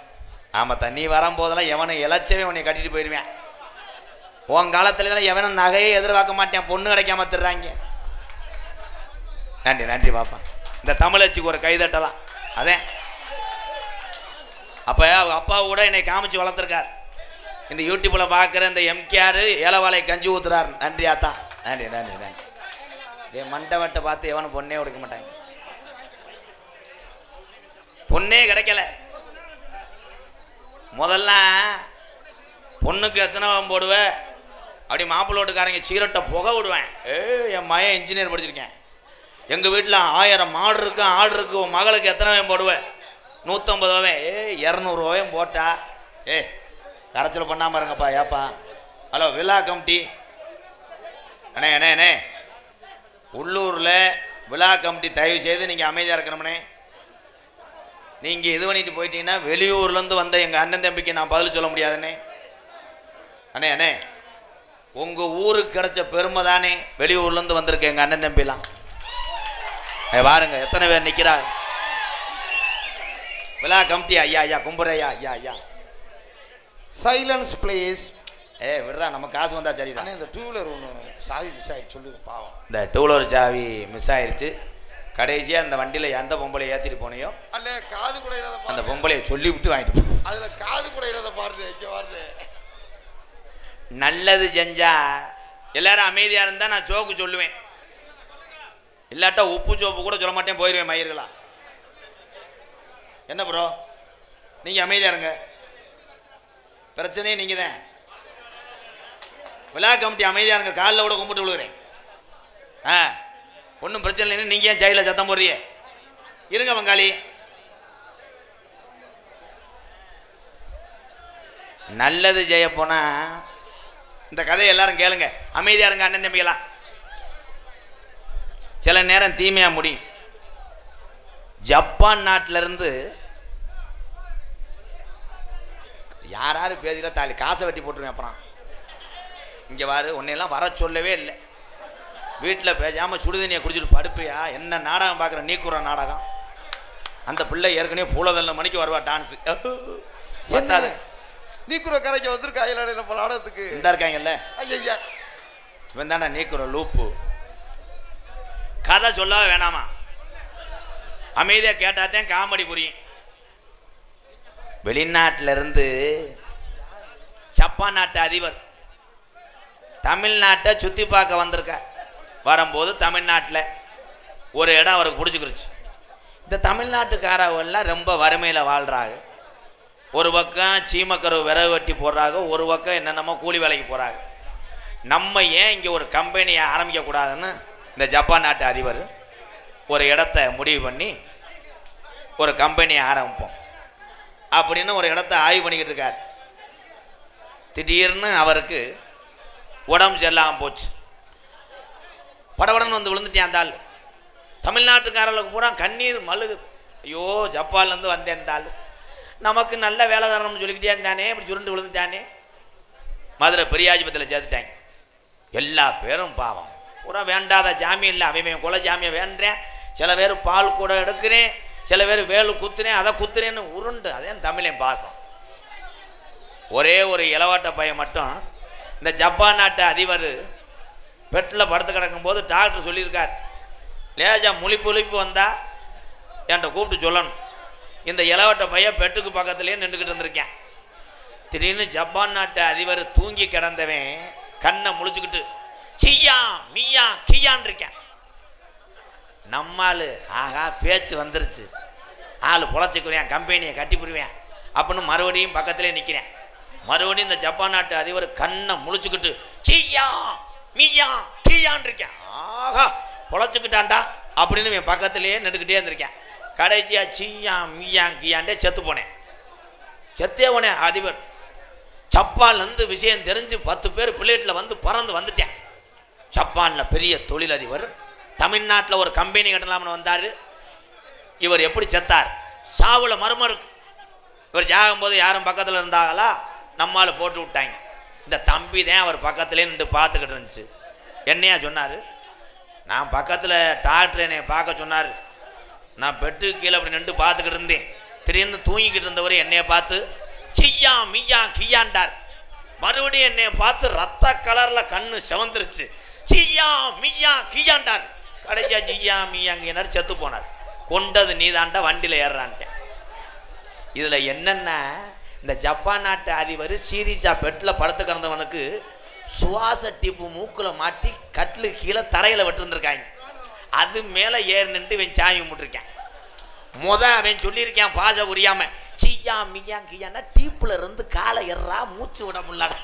ஆமாத்தா, நீ வரும்போதெல்லாம் எவனும் இழைச்சவே உன்னை கட்டிட்டு போயிடுவேன். உன் காலத்துல எவனும் நகையே எதிர்பார்க்க மாட்டேன், பொண்ணு கிடைக்காம தர்றாங்க. நன்றி நன்றி பாப்பா. இந்த தமிழச்சிக்கு ஒரு கைதட்டலாம். அதே அப்போ அப்பா கூட என்னை காமிச்சு வளர்த்துருக்கார். இந்த யூடியூப்ல பார்க்குற இந்த எம்கேஆர் ஏலவாழை கஞ்சி ஊத்துறார். நன்றி ஆத்தா, நன்றி நன்றி நன்றி. என் மண்டவட்டை பார்த்து எவனும் பொண்ணே கொடுக்க மாட்டாங்க. பொண்ணே கிடைக்கல. முதல்ல பொண்ணுக்கு எத்தனை போடுவேன் அப்படி மாப்பிள்ளோட்டுக்காரங்க சீரட்டை புகை விடுவேன். என் மகன் இன்ஜினியர் படிச்சிருக்கேன். எங்கள் வீட்டில் 1000 மாடு இருக்கு, ஆடு இருக்கு. உன் மகளுக்கு எத்தனை வேன் போடுவேன்? 150 ரூபாய். 200 ரூபாயும் போட்டா கரைச்சல் பண்ணாமல் இருங்கப்பா. ஏப்பா ஹலோ விழா கமிட்டி அண்ணே அண்ணே அண்ணே, உள்ளூரில் விழா கமிட்டி தயவு செய்து நீங்கள் அமைதியாக இருக்கணும்னே. நீங்கள் இது பண்ணிட்டு போயிட்டீங்கன்னா வெளியூர்லேருந்து வந்த எங்கள் அண்ணன் தம்பிக்கு நான் பதில் சொல்ல முடியாதுண்ணே. அண்ணே அண்ணே, உங்கள் ஊருக்கு கிடைச்ச பெருமை தானே வெளியூர்லேருந்து வந்திருக்க எங்கள் அண்ணன் தம்பிலாம். பாருங்க எத்தனை பேர் நிற்கிறார். விழா கமிட்டி ஐயா ஐயா கும்புறையா ஐயா ஐயா. Silence please. விடுறா, நம்ம காசு வந்தா சரிதான். இந்த டூ வீலர் ஒன்று சாவி மிஸ் ஆயிடுச்சு, சொல்லுங்க பாவம். இந்த டூ வீலர் சாவி மிஸ் ஆயிடுச்சு. கடைசியாக அந்த வண்டியில் எந்த பொம்பளையை ஏற்றிட்டு போனையோ அல்ல காது குடையிறத அந்த பொம்பளையை சொல்லி விட்டு வாங்கிட்டு போ. அதில் காது குடையிறத பாருங்க, இங்கே பாருங்க. நல்லது செஞ்சா எல்லாரும் அமைதியாக இருந்தால் நான் சோக்கு சொல்லுவேன். இல்லாட்டா உப்பு சோப்பு கூட சொல்ல மாட்டேன், போயிடுவேன் மயிர்களா. என்ன ப்ரோ, நீங்கள் அமைதியாக இருங்க. பிரச்சனையே நீங்கள் தான். விழா கமிட்டி அமைதியாக இருங்க. காலில் கூட கும்பிட்டு விழுகிறேன். ஒன்றும் பிரச்சனை இல்லைன்னு நீங்கள் ஏன் ஜெயில சத்தம் போடுறிய? இருங்க பங்காளி. நல்லது செய்ய போனா இந்த கதையை எல்லாரும் கேளுங்க. அமைதியாக இருங்க அண்ணன் தம்பிகளா. சில நேரம் தீமையாக முடியும். ஜப்பான் நாட்டிலிருந்து யாராரு பேசுகிற தாலி காசை வெட்டி போட்டுருவேன். அப்புறம் இங்கே வாரு, உன்னையெல்லாம் வர சொல்லவே இல்லை. வீட்டில் பேசாமல் சுடுதண்ணியை குடிச்சிட்டு படுப்பையா? என்ன நாடகம் பார்க்குற? நீக்குற நாடகம். அந்த பிள்ளை ஏற்கனவே பூலதல்ல மணிக்கு வருவா டான்ஸு. என்ன நீக்குற கரைக்கு வந்துருக்காங்க நம்ம நாடகத்துக்கு இந்த இருக்காங்கல்ல. ஐயா இவன் தானே நீக்குற லூப்பு. கதை சொல்லவே வேணாமா, அமைதியாக கேட்டாத்தான் காமெடி புரியும். வெளிநாட்டிலிருந்து ஜப்பான் நாட்டு அதிபர் தமிழ்நாட்டை சுற்றி பார்க்க வந்திருக்க. வரும்போது தமிழ்நாட்டில் ஒரு இடம் அவருக்கு பிடிச்சிக்கிருச்சு. இந்த தமிழ்நாட்டுக்காரவெல்லாம் ரொம்ப வறுமையில் வாழ்கிறாங்க. ஒரு பக்கம் சீமக்கரு விறகு வெட்டி போடுறாங்க, ஒரு பக்கம் என்னென்னமோ கூலி வேலைக்கு போகிறாங்க. நம்ம ஏன் இங்கே ஒரு கம்பெனியை ஆரம்பிக்கக்கூடாதுன்னு இந்த ஜப்பான் நாட்டு அதிபர் ஒரு இடத்த முடிவு பண்ணி ஒரு கம்பெனியை ஆரம்பிப்போம் அப்படின்னு ஒரு இடத்த ஆய்வு பண்ணிக்கிட்டு இருக்கார். திடீர்னு அவருக்கு உடம்பு சரியில்லாமல் போச்சு. படபடன்னு வந்து விழுந்துட்டேன். அந்த ஆள் தமிழ்நாட்டுக்காரர்களுக்கு பூரா கண்ணீர் மழுகு. ஐயோ ஜப்பான்லேருந்து வந்தேன், நமக்கு நல்ல வேலை தரணும்னு சொல்லிக்கிட்டே இருந்தானே, இப்படி சுருண்டு விழுந்துட்டானே. மதுரை பெரியாஜிபத்தில் சேர்த்துட்டாங்க. எல்லா பேரும் பாவம் பூரா வேண்டாத ஜாமியம் இல்லை, அவன் கொலை ஜாமியம் வேண்டேன். சில பேர் பால் கூட எடுக்கிறேன், சில பேர் வேலு குத்துறேன், அதை குத்துறேன்னு உருண்டு. அதே தமிழன் பாசம். ஒரே ஒரு இளவாட்ட பையன் மட்டும் இந்த ஜப்பான் நாட்டு அதிபர் பெட்டில் படுத்து கிடக்கும்போது டாக்டர் சொல்லியிருக்கார், லேஜா முழிப்பு வந்தால் என்கிட்ட கூப்பிட்டு சொல்லணும். இந்த இளவட்ட பையன் பெட்டுக்கு பக்கத்துலேயே நின்றுக்கிட்டு இருந்திருக்கேன். திடீர்னு ஜப்பான் நாட்டு அதிபர் தூங்கி கிடந்தவன் கண்ணை முழிச்சுக்கிட்டு சியா மியா கியான் இருக்கேன். நம்மால் ஆகா பேச்சு வந்துருச்சு, ஆள் பொழைச்சிக்குவேன், கம்பெனியை கட்டி புரிவேன் அப்படின்னு மறுபடியும் பக்கத்துலேயே நிற்கிறேன். மறுபடியும் இந்த ஜப்பான் நாட்டு அதிபர் கண்ணை முழிச்சுக்கிட்டு சியா மியா கியான் இருக்கேன். ஆகா பொழைச்சிக்கிட்டான்டா அப்படின்னு என் பக்கத்துலேயே நின்றுக்கிட்டே இருந்திருக்கேன். கடைசியா சியா மியா கியான்டே செத்து போனேன். செத்தே போனேன். அதிபர் ஜப்பான்லேருந்து விஷயம் தெரிஞ்சு 10 பேர் பிளேட்டில் வந்து பறந்து வந்துட்டேன். ஜப்பானில் பெரிய தொழிலதிபர், தமிழ்நாட்டில் ஒரு கம்பெனி கட்டலாம்னு வந்தார். இவர் எப்படி செத்தார்? சாவில் மருமருக்கு. இவர் ஜாகும்போது யாரும் பக்கத்தில் இருந்தாங்களா, நம்மால் போட்டு விட்டாங்க. இந்த தம்பி தான் அவர் பக்கத்துலேயே நின்று பார்த்துக்கிட்டு இருந்துச்சு. என்னையா சொன்னார், நான் பக்கத்தில் டாக்டர் என்னை பார்க்க சொன்னார், நான் பெட்டுக்கு கீழே அப்படி நின்று பார்த்துக்கிட்டு இருந்தேன். திடீர்னு தூங்கிக்கிட்டு இருந்தவர் என்னைய பார்த்து சியா மியா கியாண்டார். மறுபடியும் என்னைய பார்த்து ரத்த கலரில் கண்ணு செவந்துருச்சு. சியா மியா கியாண்டார். கடைசியா சியா மியா கியாண்டார் செத்து போனார். கொண்டது நீதான்டா, வண்டியில் ஏறுறான்ட்டேன். இதில் என்னென்னா, இந்த ஜப்பான் நாட்டு அதிபர் சீரியஸாக பெட்டில் படுத்து கிடந்தவனுக்கு சுவாச டிப்பு மூக்கில் மாட்டி கட்டில் கீழே தரையில் விட்டுருந்துருக்காங்க. அது மேலே ஏறி நின்று இவன் சாமி கும்பிட்டுருக்கேன். அவன் சொல்லியிருக்கான் பாச புரியாம, சியா மியா கியான்னா டீப்பில் இருந்து காலை எறா மூச்சு விட முடியல.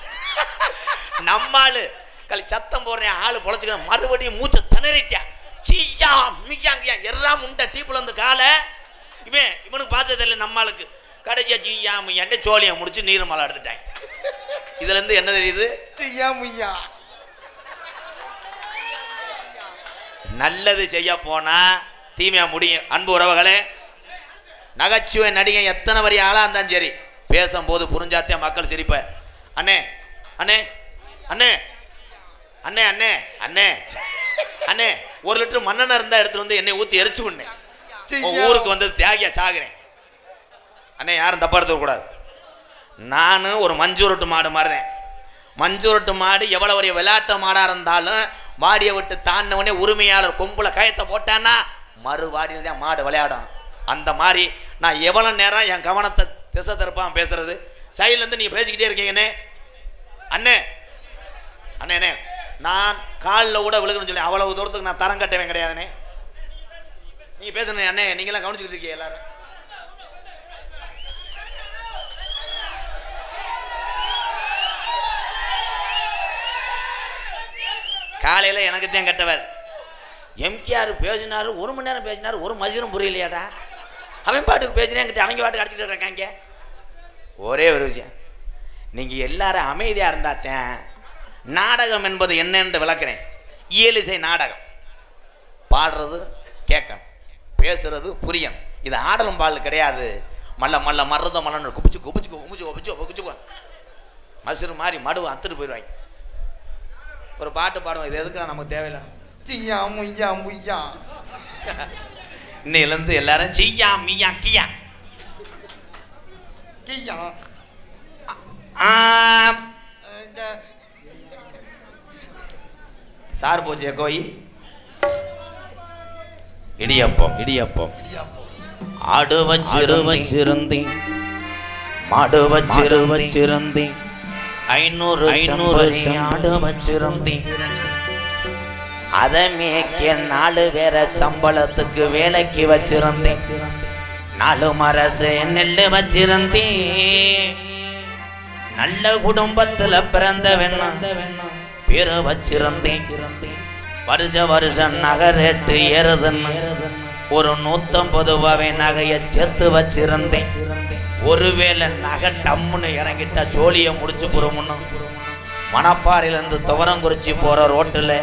நம்மாள் களி சத்தம் போடுறேன், ஆள் பொழைச்சிக்கிற மறுபடியும் மூச்சை திணறிட்டான். சியா மியா கியா எறா முண்டை டீப்பில் இருந்து காலை. இவனுக்கு பாச தெரியல நம்மளுக்கு. கடைசியா சியா மியான்ட்டு சோழியை முடிச்சு நீர் மலை எடுத்துட்டாங்க. இதுலேருந்து என்ன தெரியுது? சியா மியா. நல்லது செய்ய போனா தீமையா முடியும். அன்பு உறவுகளே, நகைச்சுவை நடிகை எத்தனை வரி ஆளா இருந்தாலும் சரி, பேசும்போது புரிஞ்சாத்தே மக்கள் சிரிப்ப. அண்ணே அண்ணே அண்ணே அண்ணே அண்ணே அண்ணே அண்ணே 1 லிட்டர் மண்ணெண்ணெய் இருந்தா எடுத்துட்டு வந்து என்னை ஊற்றி எரிச்சு விடுனேன். ஊருக்கு வந்து தியாகியா சாகுறேன். அண்ணே யாரும் தப்பா எடுத்துக்கூடாது. நான் ஒரு மஞ்சூரட்டு மாடு மாதிரிதான். மஞ்சூரட்டு மாடு எவ்வளோ ஒரு விளையாட்டு மாடாக இருந்தாலும் வாடியை விட்டு தாண்டினவனே உரிமையாளர் கொம்புல கயத்தை போட்டான்னா மறு வாடியில் தான் மாடு விளையாடும். அந்த மாதிரி நான் எவ்வளோ நேரம் என் கவனத்தை திசை திருப்பான் பேசுறது. சைட்லேருந்து நீங்கள் பேசிக்கிட்டே இருக்கீங்கண்ணே. அண்ணே அண்ணே நான் காலில் கூட விழுகணும்னு சொல்லி அவ்வளவு தூரத்துக்கு நான் தரம் கட்டவே கிடையாதுண்ணே. நீங்கள் பேசுனே அண்ணே, நீங்களாம் கவனிச்சுக்கிட்டு இருக்கீங்க எல்லாரும். காலையில் எனக்கு தான் கட்டவர். எம்கேஆர் பேசினார், 1 மணி நேரம் பேசினார், ஒரு மஜூரும் புரியலையாடா. அவன் பாட்டுக்கு பேசினேன் கிட்ட, அவங்க பாட்டுக்கு அடிச்சுட்டு இருக்காங்க. ஒரே ஒரு விஷயம், நீங்கள் எல்லாரும் அமைதியாக இருந்தாத்தேன் நாடகம் என்பது என்னென்று விளக்குறேன். இயலிசை நாடகம். பாடுறது கேட்கணும், பேசுறது புரியணும். இது ஆடலும் பாடல் கிடையாது. மல்ல மல்ல மருத மல்லன்னு குப்பிச்சு குப்பிச்சு குப்பிச்சு குப்பிச்சு குப்பிச்சு மசுறு மாதிரி மடுவை அத்துட்டு போயிடுவாங்க. ஒரு பாட்டு பாடுவோம், இது எதுக்குலாம் நமக்கு தேவையில்லை. சியா முய்யா முய்யா. இன்னையிலேருந்து எல்லாரும் சியா மியா கியா கியா. சார் போச்சே கோயி. இடியப்பம் இடியப்பம். ஆடு வச்சிருந்தி மாடு வச்சிருந்தி 500 ஆடு வச்சிருந்தி. அதை மேய்க்க 4 பேரை சம்பளத்துக்கு வேலைக்கு வச்சிருந்தேன். 4 மரசு நெல்லு வச்சிருந்தி. நல்ல குடும்பத்துல பிறந்த பேரு வச்சிருந்தேன். வருஷம் நகை ரேட்டு ஏறுதுன்னு ஒரு 150 நகையை சேர்த்து வச்சிருந்தேன். ஒருவேளை நகை டம்முன்னு இறங்கிட்டா சோழியை முடிச்சு போறோம்னு மணப்பாறையிலேருந்து துவரங்குறிச்சி போகிற ரோட்டில்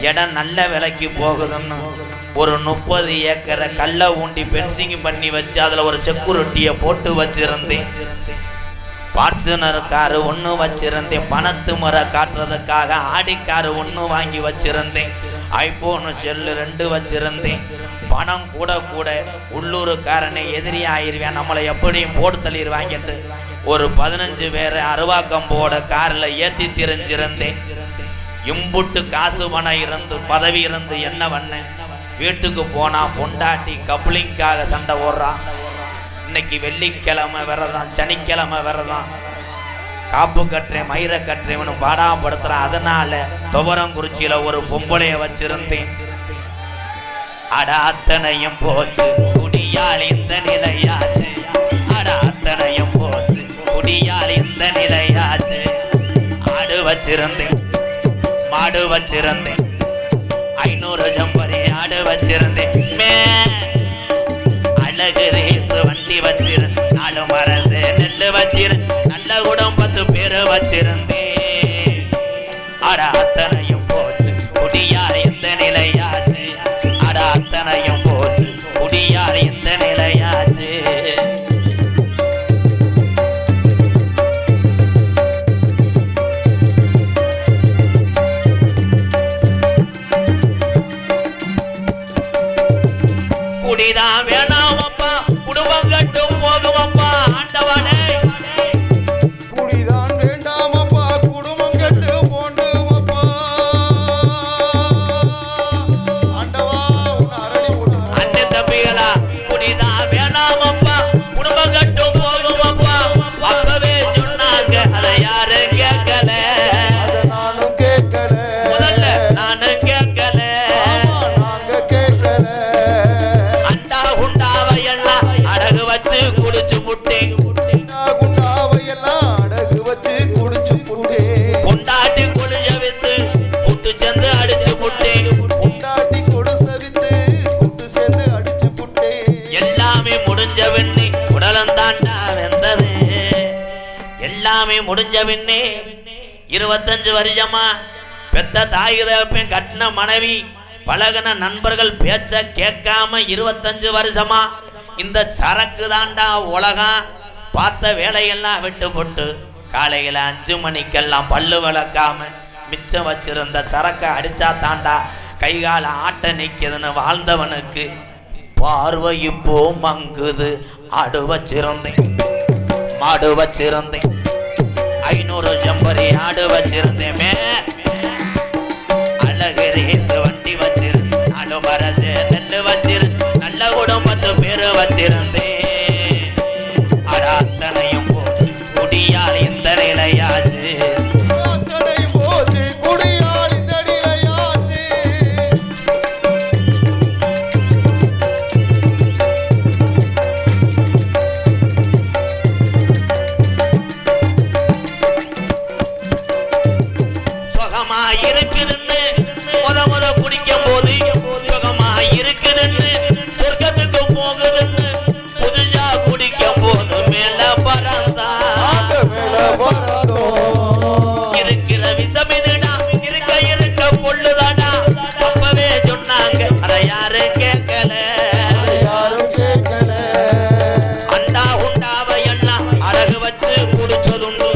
இடம் நல்ல விலைக்கு போகுதுன்னு ஒரு 30 ஏக்கரை கல்லை ஊண்டி பென்சிங் பண்ணி வச்சு அதில் ஒரு செக்யூரிட்டியை போட்டு வச்சிருந்தேன். பார்ச்சுனர் காரு ஒன்று வச்சிருந்தேன். பணத்து முறை காட்டுறதுக்காக ஆடி காரு ஒன்று வாங்கி வச்சிருந்தேன். ஐபோனு செல்லு 2 வச்சிருந்தேன். பணம் கூட கூட உள்ளூருக்காரனை எதிரி ஆயிருவேன், நம்மளை எப்படியும் போட்டு தள்ளிடுவாங்கிட்டு ஒரு 15 பேரை அருவாக்கம்போட காரில் ஏற்றி திரிஞ்சிருந்தேன். இம்புட்டு காசு பணம் இருந்து பதவி இருந்து என்ன பண்ணேன்? வீட்டுக்கு போனா பொண்டாட்டி கப்ளிங்காக சண்டை ஓடுறான். இன்னைக்கு வெள்ளிக்கிழமை விரதம், சனிக்கிழமை விரதம், காப்பு கட்டுறேன் மயிரை கட்டுறேன்னு பாடாமப்படுத்துறான். அதனால துவரங்குறிச்சியில ஒரு பொம்பளைய வச்சிருந்தேன். அட அத்தனையும் போச்சு குடியால் இந்த நிலையாச்சு. அட அத்தனையும் போச்சு குடியால் இந்த நிலையாச்சு. ஆடு வச்சிருந்தேன், மாடு வச்சிருந்தேன், 500 ஜம்பரி ஆடு வச்சிருந்தேன். அழகு ரேசு வண்டி வச்சிருந்தேன். 4 மரசு நெல்லு வச்சிருந்தேன். நல்ல குடம் 10 பேரு வச்சிருந்தேன். அட அத்தனையும் போச்சு குடியால் இந்த நிலையாச்சு. அட அத்தனையும் போச்சு குடியால் இந்த நிலையாச்சு. குடிதான் வேணாமப்பா, குடும்பம் கட்டும் போகுமப்பா. ஆண்டவனே குடிதான் வேண்டாமப்பா, குடும்பம் கட்டு போண்டுமப்பா. ஆண்டவா உன் அரளி உன் அண்ணன் தம்பிகளா, குடிதான் வேணாமப்பா, குடும்பம் கட்டும் போகுமப்பா. அப்பவே சொன்னாங்க, அதை யாரும் கேட்கல. அதை நானும் கேட்கல. முதல்ல நானும் கேட்கல. நாங்க கேட்கல. அண்டா குண்டாவையெல்லாம் அடகு வச்சு குடிச்சு புட்டேன். குண்டாவையெல்லாம் அடகு வச்சு குடிச்சு புட்டே. கொண்டாட்டி கொழுஞ்ச வித்து புட்டு சேர்ந்து அடிச்சு புட்டேன். கொண்டாட்டி கொடுச வித்து குட்டு சேர்ந்து அடிச்சு புட்டே. எல்லாமே முடிஞ்ச பின்னே உடலம் தாண்டா வெந்தது. எல்லாமே முடிஞ்ச பின்னே 25 வருஷமா பெத்த தாய் தகப்பன் கட்டின மனைவி பழகின நண்பர்கள் பேச்ச கேட்காம 25 வருஷமா இந்த சரக்கு தாண்டா உலகம். பார்த்த வேலையெல்லாம் விட்டு போட்டு காலையில் 5 மணிக்கெல்லாம் பல்லு விளக்காம மிச்சம் வச்சிருந்த சரக்கை அடிச்சா தாண்டா கைகால ஆட்ட நிற்குதுன்னு வாழ்ந்தவனுக்கு பார்வை இப்போ மங்குது. ஆடு வச்சிருந்தேன், மாடு வச்சிருந்தேன், 500 ஜம்பரி ஆடு வச்சிருந்தேன். அழகு ரேசு வண்டி வச்சிருந்தேன். 4 மரசு நெல்லு வச்சிருந்தேன். நல்ல குடம் 10 பேரு வச்சிருந்தேன். அட அத்தனையும் போச்சு குடியால் இந்த நிலையாச்சு. அத்தனையும் போச்சு குடியால் இந்த நிலையாச்சு. சுகமா இருக்குதுன்னு முத குடிக்கும் போது சுகமா இருக்குதுன்னு சொர்க்கத்துக்கு போகுதுன்னு புதுசா குடிக்கும் போது மேல பறந்தா மேல பறந்தோம். இருக்கிற விஷம் இதுடா, இருக்க இருக்க பொள்ளுதாடா. அப்பவே சொன்னாங்க, அதை யாரும் கேட்கல. யாரும் கேட்கல. அண்டா உண்டாவையெல்லாம் அழகு வச்சு குடிச்சதுண்டு.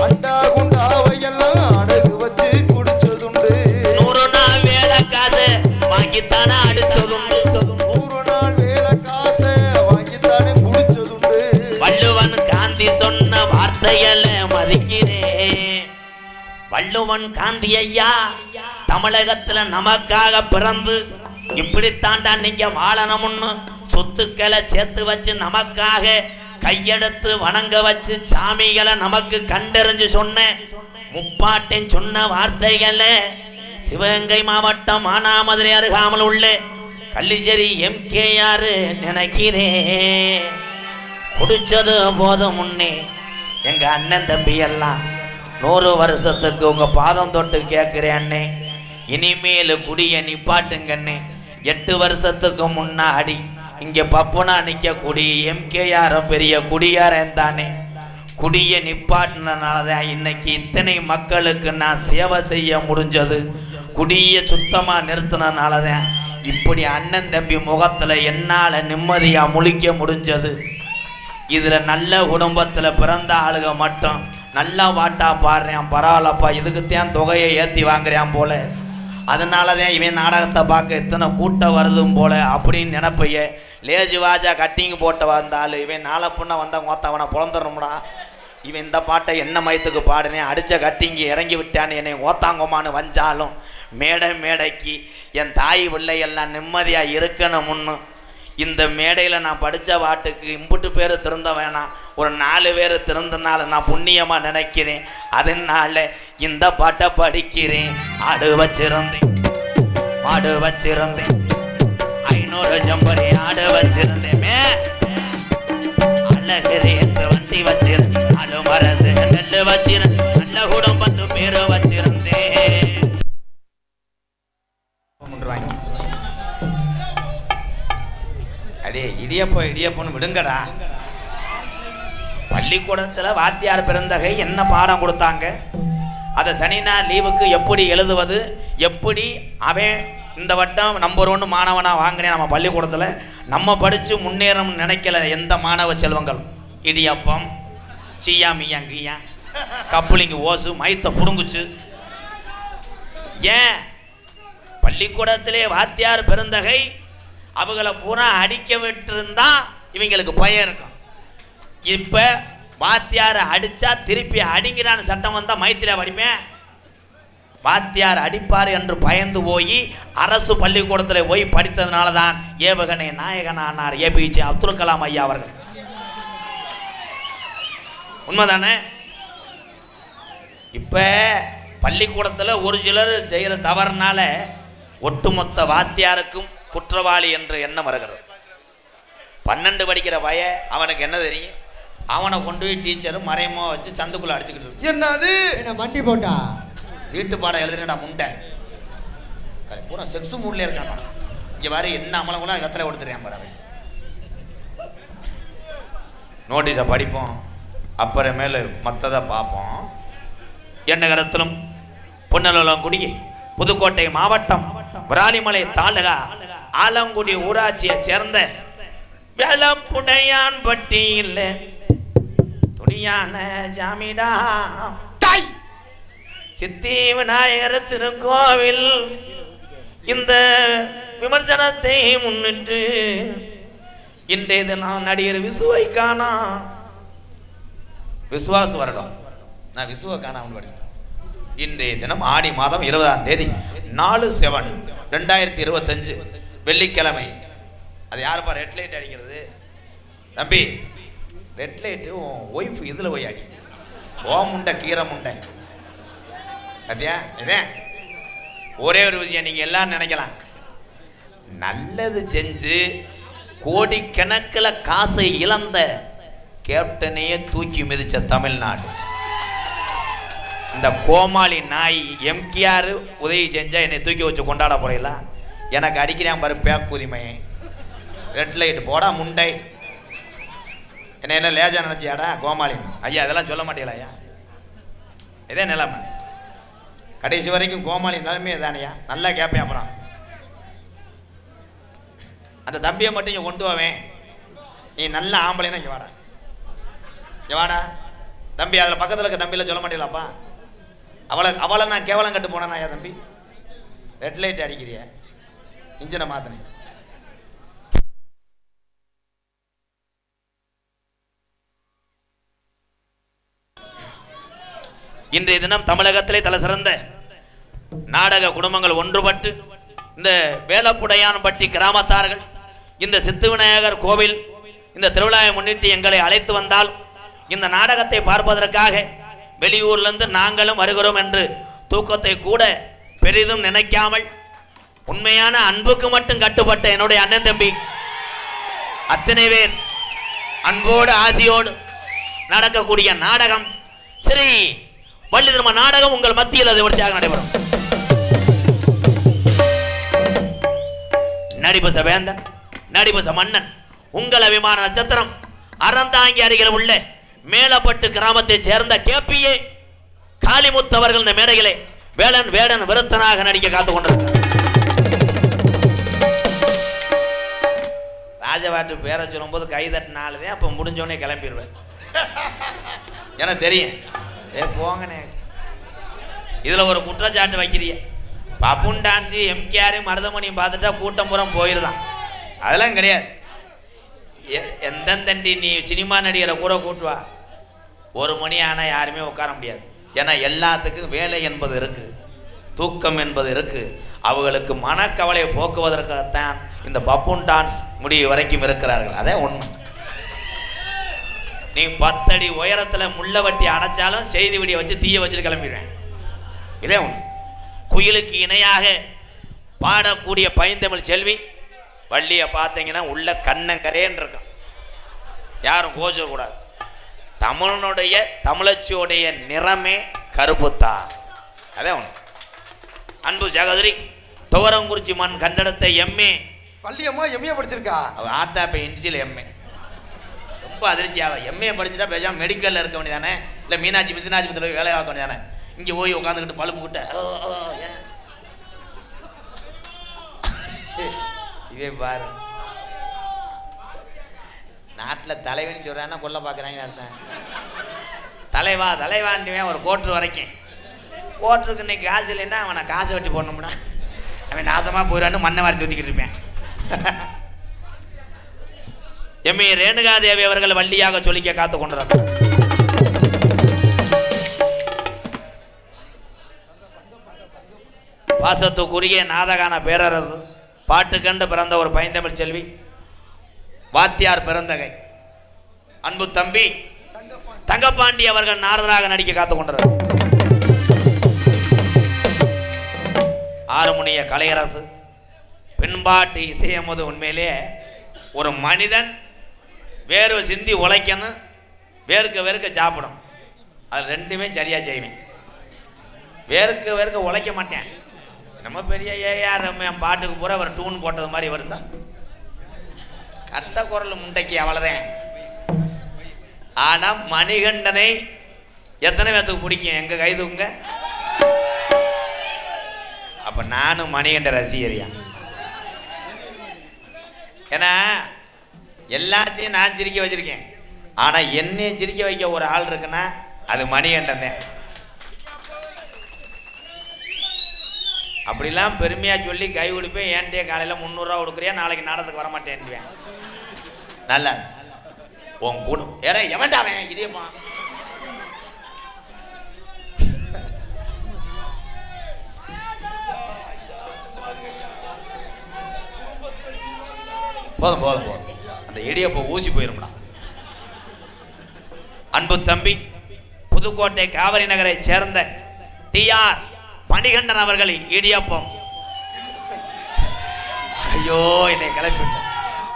அண்டா குண்டாவையெல்லாம் அடகு வச்சு குடிச்சதுண்டு. 100 நாள் வேலை காசு வாங்கித்தானே அடிச்சதுண்டு. 100 நாள் வேலை காசை வாங்கித்தானே குடிச்சதுண்டு. வள்ளுவன் காந்தி சொன்ன வார்த்தைகளை மதிக்கிறேன். வள்ளுவன் காந்தி ஐயா தமிழகத்துல நமக்காக பிறந்து இப்படித்தாண்டா நீங்க வாழணும்னு சொத்துக்களை சேர்த்து வச்சு நமக்காக கையெடுத்து வணங்க வச்சு சாமிகளை நமக்கு கண்டறிஞ்சு சொன்ன முப்பாட்டின் சொன்ன வார்த்தைகளை சிவகங்கை மாவட்டம் மானாமதுரை அருகாமல் உள்ள கள்ளிச்சேரி எம்கேஆர் நினைக்கிறேன். குடிச்சது போதும் முன்னே எங்க அண்ணன் தம்பி எல்லாம் 100 வருஷத்துக்கு உங்க பாதம் தொட்டு கேட்கிறேன்னே, இனிமேல் குடிய நிப்பாட்டுங்கண்ணே. 8 வருஷத்துக்கு முன்னாடி இங்க பப்புனா நிற்கக்கூடிய எம்கேஆரும் பெரிய குடியாரன் தானே. குடிய நிப்பாட்டினால தான் இன்னைக்கு இத்தனை மக்களுக்கு நான் சேவை செய்ய முடிஞ்சது. குடியை சுத்தமாக நிறுத்தினால தான் இப்படி அண்ணன் தம்பி முகத்துல என்னால நிம்மதியா முழிக்க முடிஞ்சது. இதுல நல்ல குடும்பத்துல பிறந்த ஆளுக மட்டும் நல்லா வாட்டா பாடுறான், பரவாயில்லப்பா, இதுக்குத்தான் தொகையை ஏற்றி வாங்குறான் போல, அதனால தான் இவன் நாடகத்தை பார்க்க இத்தனை கூட்டம் வருதும் போல அப்படின்னு நினைப்பைய லேஜு வாஜா கட்டிங்கு போட்டு வந்தாலும் இவன் நாளை புண்ணை வந்தால் மொத்தவனை பிறந்துடணும்டா. இவன் இந்த பாட்டை என்ன மயத்துக்கு பாடுனேன், அடித்த கட்டிங்கி இறங்கி விட்டான்னு என்னை ஓத்தாங்கம்மான்னு வந்தாலும் மேடைக்கு என் தாய் பிள்ளையெல்லாம் நிம்மதியாக இருக்கணும்னு இந்த மேடையில் நான் படித்த பாட்டுக்கு இம்புட்டு பேர் திருந்த வேணாம், ஒரு 4 பேர் திருந்தனால நான் புண்ணியமாக நினைக்கிறேன். அதனால இந்த பாட்டை படிக்கிறேன். ஆடு வச்சிருந்தேன் 500 ஜம்பரி ஆடு வச்சிருந்தேன், அழகு ரேஸ் வண்டி வச்சிருந்தேன், அலுமரசு நெல்லு வச்சிருந்தேன், நல்ல குடும்பத்து பேரு வச்சிருந்தேன். அடே இடியப்போன்னு விடுங்கடா. பள்ளிக்கூடத்தில் வாத்தியார் பிறந்தகை என்ன பாடம் கொடுத்தாங்க, அதை சனி நாள் லீவுக்கு எப்படி எழுதுவது, எப்படி அவன் இந்த வட்டம் நம்பர் 1 மாணவனாக வாங்கினேன். நம்ம பள்ளிக்கூடத்தில் நம்ம படித்து முன்னேறணும்னு நினைக்கல எந்த மாணவ செல்வங்கள். இடியப்பம் சீயா மீயா கீயா கப்புளிங்க ஓசு மைத்த புடுங்குச்சு. ஏன் பள்ளிக்கூடத்திலே வாத்தியார் பெருந்தகை அவங்கள பூரா அடிக்க விட்டுருந்தா இவங்களுக்கு பயம் இருக்கும். இப்போ வாத்தியார் அடித்தா திருப்பி அடிங்கிறான்னு சட்டம் வந்தால் மைத்திரியா படிப்பேன். வாத்தியார் அடிப்பார் என்று பயந்து போய் அரசு பள்ளிக்கூடத்தில் போய் படித்ததுனால தான் ஏவுகணை நாயகனானார் ஏபிஜே அப்துல் கலாம் ஐயா அவர்கள். உண்மைதானே? இப்போ பள்ளிக்கூடத்தில் ஒரு சிலர் செய்கிற தவறுனால ஒட்டுமொத்த வாத்தியாருக்கும் குற்றவாளி என்ற எண்ணம் வருகிறது. 12 படிக்கிற அவனுக்கு என்ன தெரியும், அவனை கொண்டு போய் டீச்சரும் மறைமுக வச்சு சந்துக்குள்ள அடிச்சுக்கிட்டு இருக்கு. என்னது என்ன மண்டி போட்டா வீட்டு பாடம் எழுதுனடா முண்டை பூரா செக்ஸ் மூட்ல இருக்கான். இங்கே வர என்ன அமலம் கூட வெத்தலை கொடுத்துருக்கேன் பாரு. நோட்டீஸை படிப்போம், அப்புறமேல மற்றதை பார்ப்போம். என்ன கருத்திலும் பொன்னலங்குடி புதுக்கோட்டை மாவட்டம் விராலிமலை தாலுகா ஆலங்குடி ஊராட்சியை சேர்ந்த வேலப்புடையான் பட்டியில் துணியான ஜாமிடா சித்தி விநாயகர் திருக்கோவில் இந்த விமர்சனத்தை முன்னிட்டு இன்றைய தினம் நடிகர் விசுவை காணா விசுவாசு வருடம் நான் விசுவை காணாமல் படிச்சிட்டேன். இன்றைய தினம் ஆடி மாதம் 20ஆம் தேதி 4/7/2025 வெள்ளிக்கிழமை. அது யாருப்பா ரெட் லைட் அடிக்கிறது? தம்பி ரெட் லைட்டு ஒய்ஃப் இதில் போய் அடி. ஓ முண்டை கீரை முண்டை அப்படியா? இதே ஒரே ஒரு விஷயம் நீங்கள் எல்லாரும் நினைக்கலாம், நல்லது செஞ்சு கோடிக்கணக்கில் காசை இழந்த கேப்டனையே தூக்கி மிதிச்ச தமிழ்நாடு. இந்த கோமாளி நாய் எம்கேஆர் உதவி செஞ்சால் என்னை தூக்கி வச்சு கொண்டாட போறீங்களா? எனக்கு அடிக்கிறான் பாரு பேக்குதிமை. ரெட் லைட் போடா முண்டை. என்ன லேஜா நினச்சியாடா கோமாளி ஐயா? இதெல்லாம் சொல்ல மாட்டீங்களா ஐயா? இதே நிலைமை கடைசி வரைக்கும் கோமாளி நிலைமையே தானையா? நல்லா கேட்பேன். அப்புறம் அந்த தம்பியை மட்டும் இங்கே கொண்டு போவேன். நீ நல்ல ஆம்பளைன்னா இங்கே வாடா, இங்கே வாடா தம்பி. அதில் பக்கத்தில் இருக்க தம்பியில் சொல்ல மாட்டீங்களாப்பா? அவளை நான் கேவலம் கட்டு போனேன்னா ஐயா தம்பி? ரெட் லைட் அடிக்கிறிய இன்ஜினை மாத்தினேன். இன்றைய தினம் தமிழகத்திலே தலை சிறந்த நாடக குடும்பங்கள் ஒன்றுபட்டு இந்த வேலப்புடையான்பட்டி கிராமத்தார்கள் இந்த சித்து விநாயகர் கோவில் இந்த திருவிழாவை முன்னிட்டு எங்களை அழைத்து வந்தால் இந்த நாடகத்தை பார்ப்பதற்காக வெளியூர்லேருந்து நாங்களும் வருகிறோம் என்று தூக்கத்தை கூட பெரிதும் நினைக்காமல் உண்மையான அன்புக்கு மட்டும் கட்டுப்பட்ட என்னுடைய அண்ணன் தம்பி அத்தனை பேர் அன்போடு ஆசியோடு நடக்கக்கூடிய நாடகம் ஸ்ரீ வள்ளி திரும நாடகம் உங்கள் மத்தியில் அது வரிசையாக நடைபெறும். நடிபச வேந்தன் நடிபச மன்னன் உங்கள் அபிமான நட்சத்திரம் அறந்தாங்கி அருகில் உள்ள மேலப்பட்டு கிராமத்தை சேர்ந்த கேபிஏ காளிமுத்து அவர்கள் இந்த மேடையிலே வேலன் வேடன் விருத்தனாக நடிக்க காத்துக் கொண்டிருக்கிறார். ராஜவாட்டு பேரை சொல்லும்போது கை தட்டினாலுதே அப்போ முடிஞ்சோடனே கிளம்பிடுவேன். எனக்கு தெரியும். போங்கண்ணே. இதில் ஒரு குற்றச்சாட்டு வைக்கிறிய, பப்புன் டான்ஸு எம்கேஆரையும் மருதமணியும் பார்த்துட்டா கூட்டம் புறம் போயிருதான். அதெல்லாம் கிடையாது. எந்தெந்தண்டி நீ சினிமா நடிகரை கூட கூட்டுவா, 1 மணி ஆனால் யாருமே உட்கார முடியாது. ஏன்னா எல்லாத்துக்கும் வேலை என்பது இருக்குது, தூக்கம் என்பது இருக்குது. அவர்களுக்கு மனக்கவலையை போக்குவதற்காகத்தான் இந்த பப்புன் டான்ஸ் முடிவு வரைக்கும் இருக்கிறார்கள். அதே உண்மை. நீ 10 அடி உயரத்தில் முள்ள வட்டி அடைச்சாலும் செய்தி விடிய வச்சு தீய வச்சுட்டு கிளம்பிடுவேன். இதே உண்மை. குயிலுக்கு இணையாக பாடக்கூடிய பைந்தமிழ் செல்வி வள்ளியை பார்த்தீங்கன்னா உள்ள கண்ணங்கரேன்னு இருக்கும். யாரும் கோச்சக்கூடாது. தமிழனுடைய தமிழச்சியோடைய நிறமே கருப்புத்தான். அதே ஒன்று. அன்பு சகோதரி துவரங்குறிச்சி மண் கண்டெடுத்த எம்ஏ பள்ளியம்மா எம்ஏ படிச்சிருக்கா. அவள் ஆத்தா இப்போ இன்சியில் எம்ஏ. ரொம்ப அதிர்ச்சியாவ. எம்ஏ படிச்சுட்டா பேசாமல் மெடிக்கலில் இருக்க வேண்டியதானே, இல்லை மீனாட்சி மிஷினாஜிபத்தில் வேலை பார்க்க வேண்டியதானே. இங்கே போய் உட்காந்துக்கிட்டு பழுப்புக்கிட்ட இவே பாரு. நாட்டில் தலைவன் சொல்கிறான்னா கொல்ல பார்க்குறாங்கன்னு அர்த்தம். தலைவா தலைவான்ட்டுவேன் ஒரு கோட்ரு வரைக்கும். கோட்ருக்கு இன்னைக்கு காசு இல்லைன்னா அவனை காசை வெட்டி போடணும்னா அவன் நாசமாக போயிடான்னு மண்ணை வாரி தூத்திக்கிட்டு இருப்பேன். எம்ஏ ரேணுகாதேவி அவர்கள் வள்ளியாக சொல்லிக்க காத்து கொண்டார். பாசத்துக்குரிய நாதகான பேரரசு பாட்டு கண்டு பிறந்த ஒரு பைந்தமிழ் செல்வி, வாத்தியார் பிறந்தகை அன்பு தம்பி தங்கப்பாண்டி அவர்கள் நாரதராக நடிக்க காத்து கொண்டார். ஆறுமுனிய கலையரசு பின்பாட்டு இசையம்போது உண்மையிலே ஒரு மனிதன் வேர்வை சிந்தி உழைக்கணும், வேர்க்க வேர்க்க சாப்பிடும். அது ரெண்டுமே சரியாக செய்வேன். வேர்க்க வேர்க்க உழைக்க மாட்டேன். நம்ம பெரிய ஏஆர் என் பாட்டுக்கு பூரா அவர் டூன் போட்டது மாதிரி வருந்தா கட்ட குரல் முண்டைக்கு அவ்வளோதான். ஆனால் மணிகண்டனை எத்தனை பேத்துக்கு பிடிக்கும்? எங்கள் கைதுங்க. அப்போ நானும் மணிகண்ட ரசிகரியா? ஏன்னா எல்லாத்தையும் நான் சிரிக்க வச்சிருக்கேன். ஆனால் என்னை சிரிக்க வைக்க ஒரு ஆள் இருக்குன்னா அது மணிகண்டன் தான். அப்படிலாம் பெருமையாக சொல்லி கை கொடுப்பேன். ஏன்ட்டே காலையில் 300 ரூபா கொடுக்குறியா, நாளைக்கு நாடகத்துக்கு வரமாட்டேன்டுவேன். நல்லா உன் கூட ஏடா எவன்டாவேன் இதேமா போதும் போதும் போதும். அந்த இடியப்போ ஊசி போயிரும்டா. அன்பு தம்பி புதுக்கோட்டை காவிரி நகரை சேர்ந்த டிஆர் மணிகண்டன் அவர்கள் இடியப்பம். ஐயோ என்னை கிளப்பிவிட்டார்.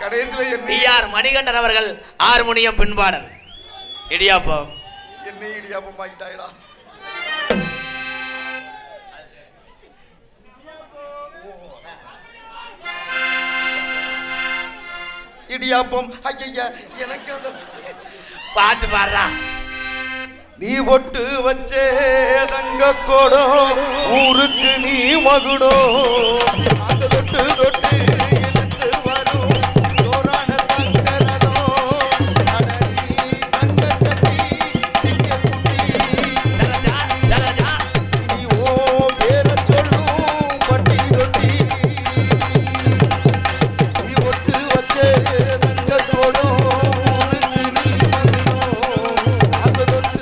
கடைசியில் டிஆர் மணிகண்டன் அவர்கள் ஹார்மோனியம் பின்பாடல் இடியாப்பம். என்ன இடியாப்பம் ஆகிட்டாயிடா. இடியாப்பம் ஐயா எனக்கு அந்த பாட்டு பாடுறா. நீ ஒட்டு வச்சே தங்க கோடம் ஊருக்கு நீ மகுடோ அந்த தொட்டு தொட்டு இழுத்து வரும் சோரான தங்கரதோ அடனி தங்க கட்டி சிங்க குட்டி நீ ஓ பேர சொல்லும் பட்டி தொட்டி நீ ஒட்டு வச்சே தங்க கோடம் ஊருக்கு நீ மகுடோ அந்த தொட்டு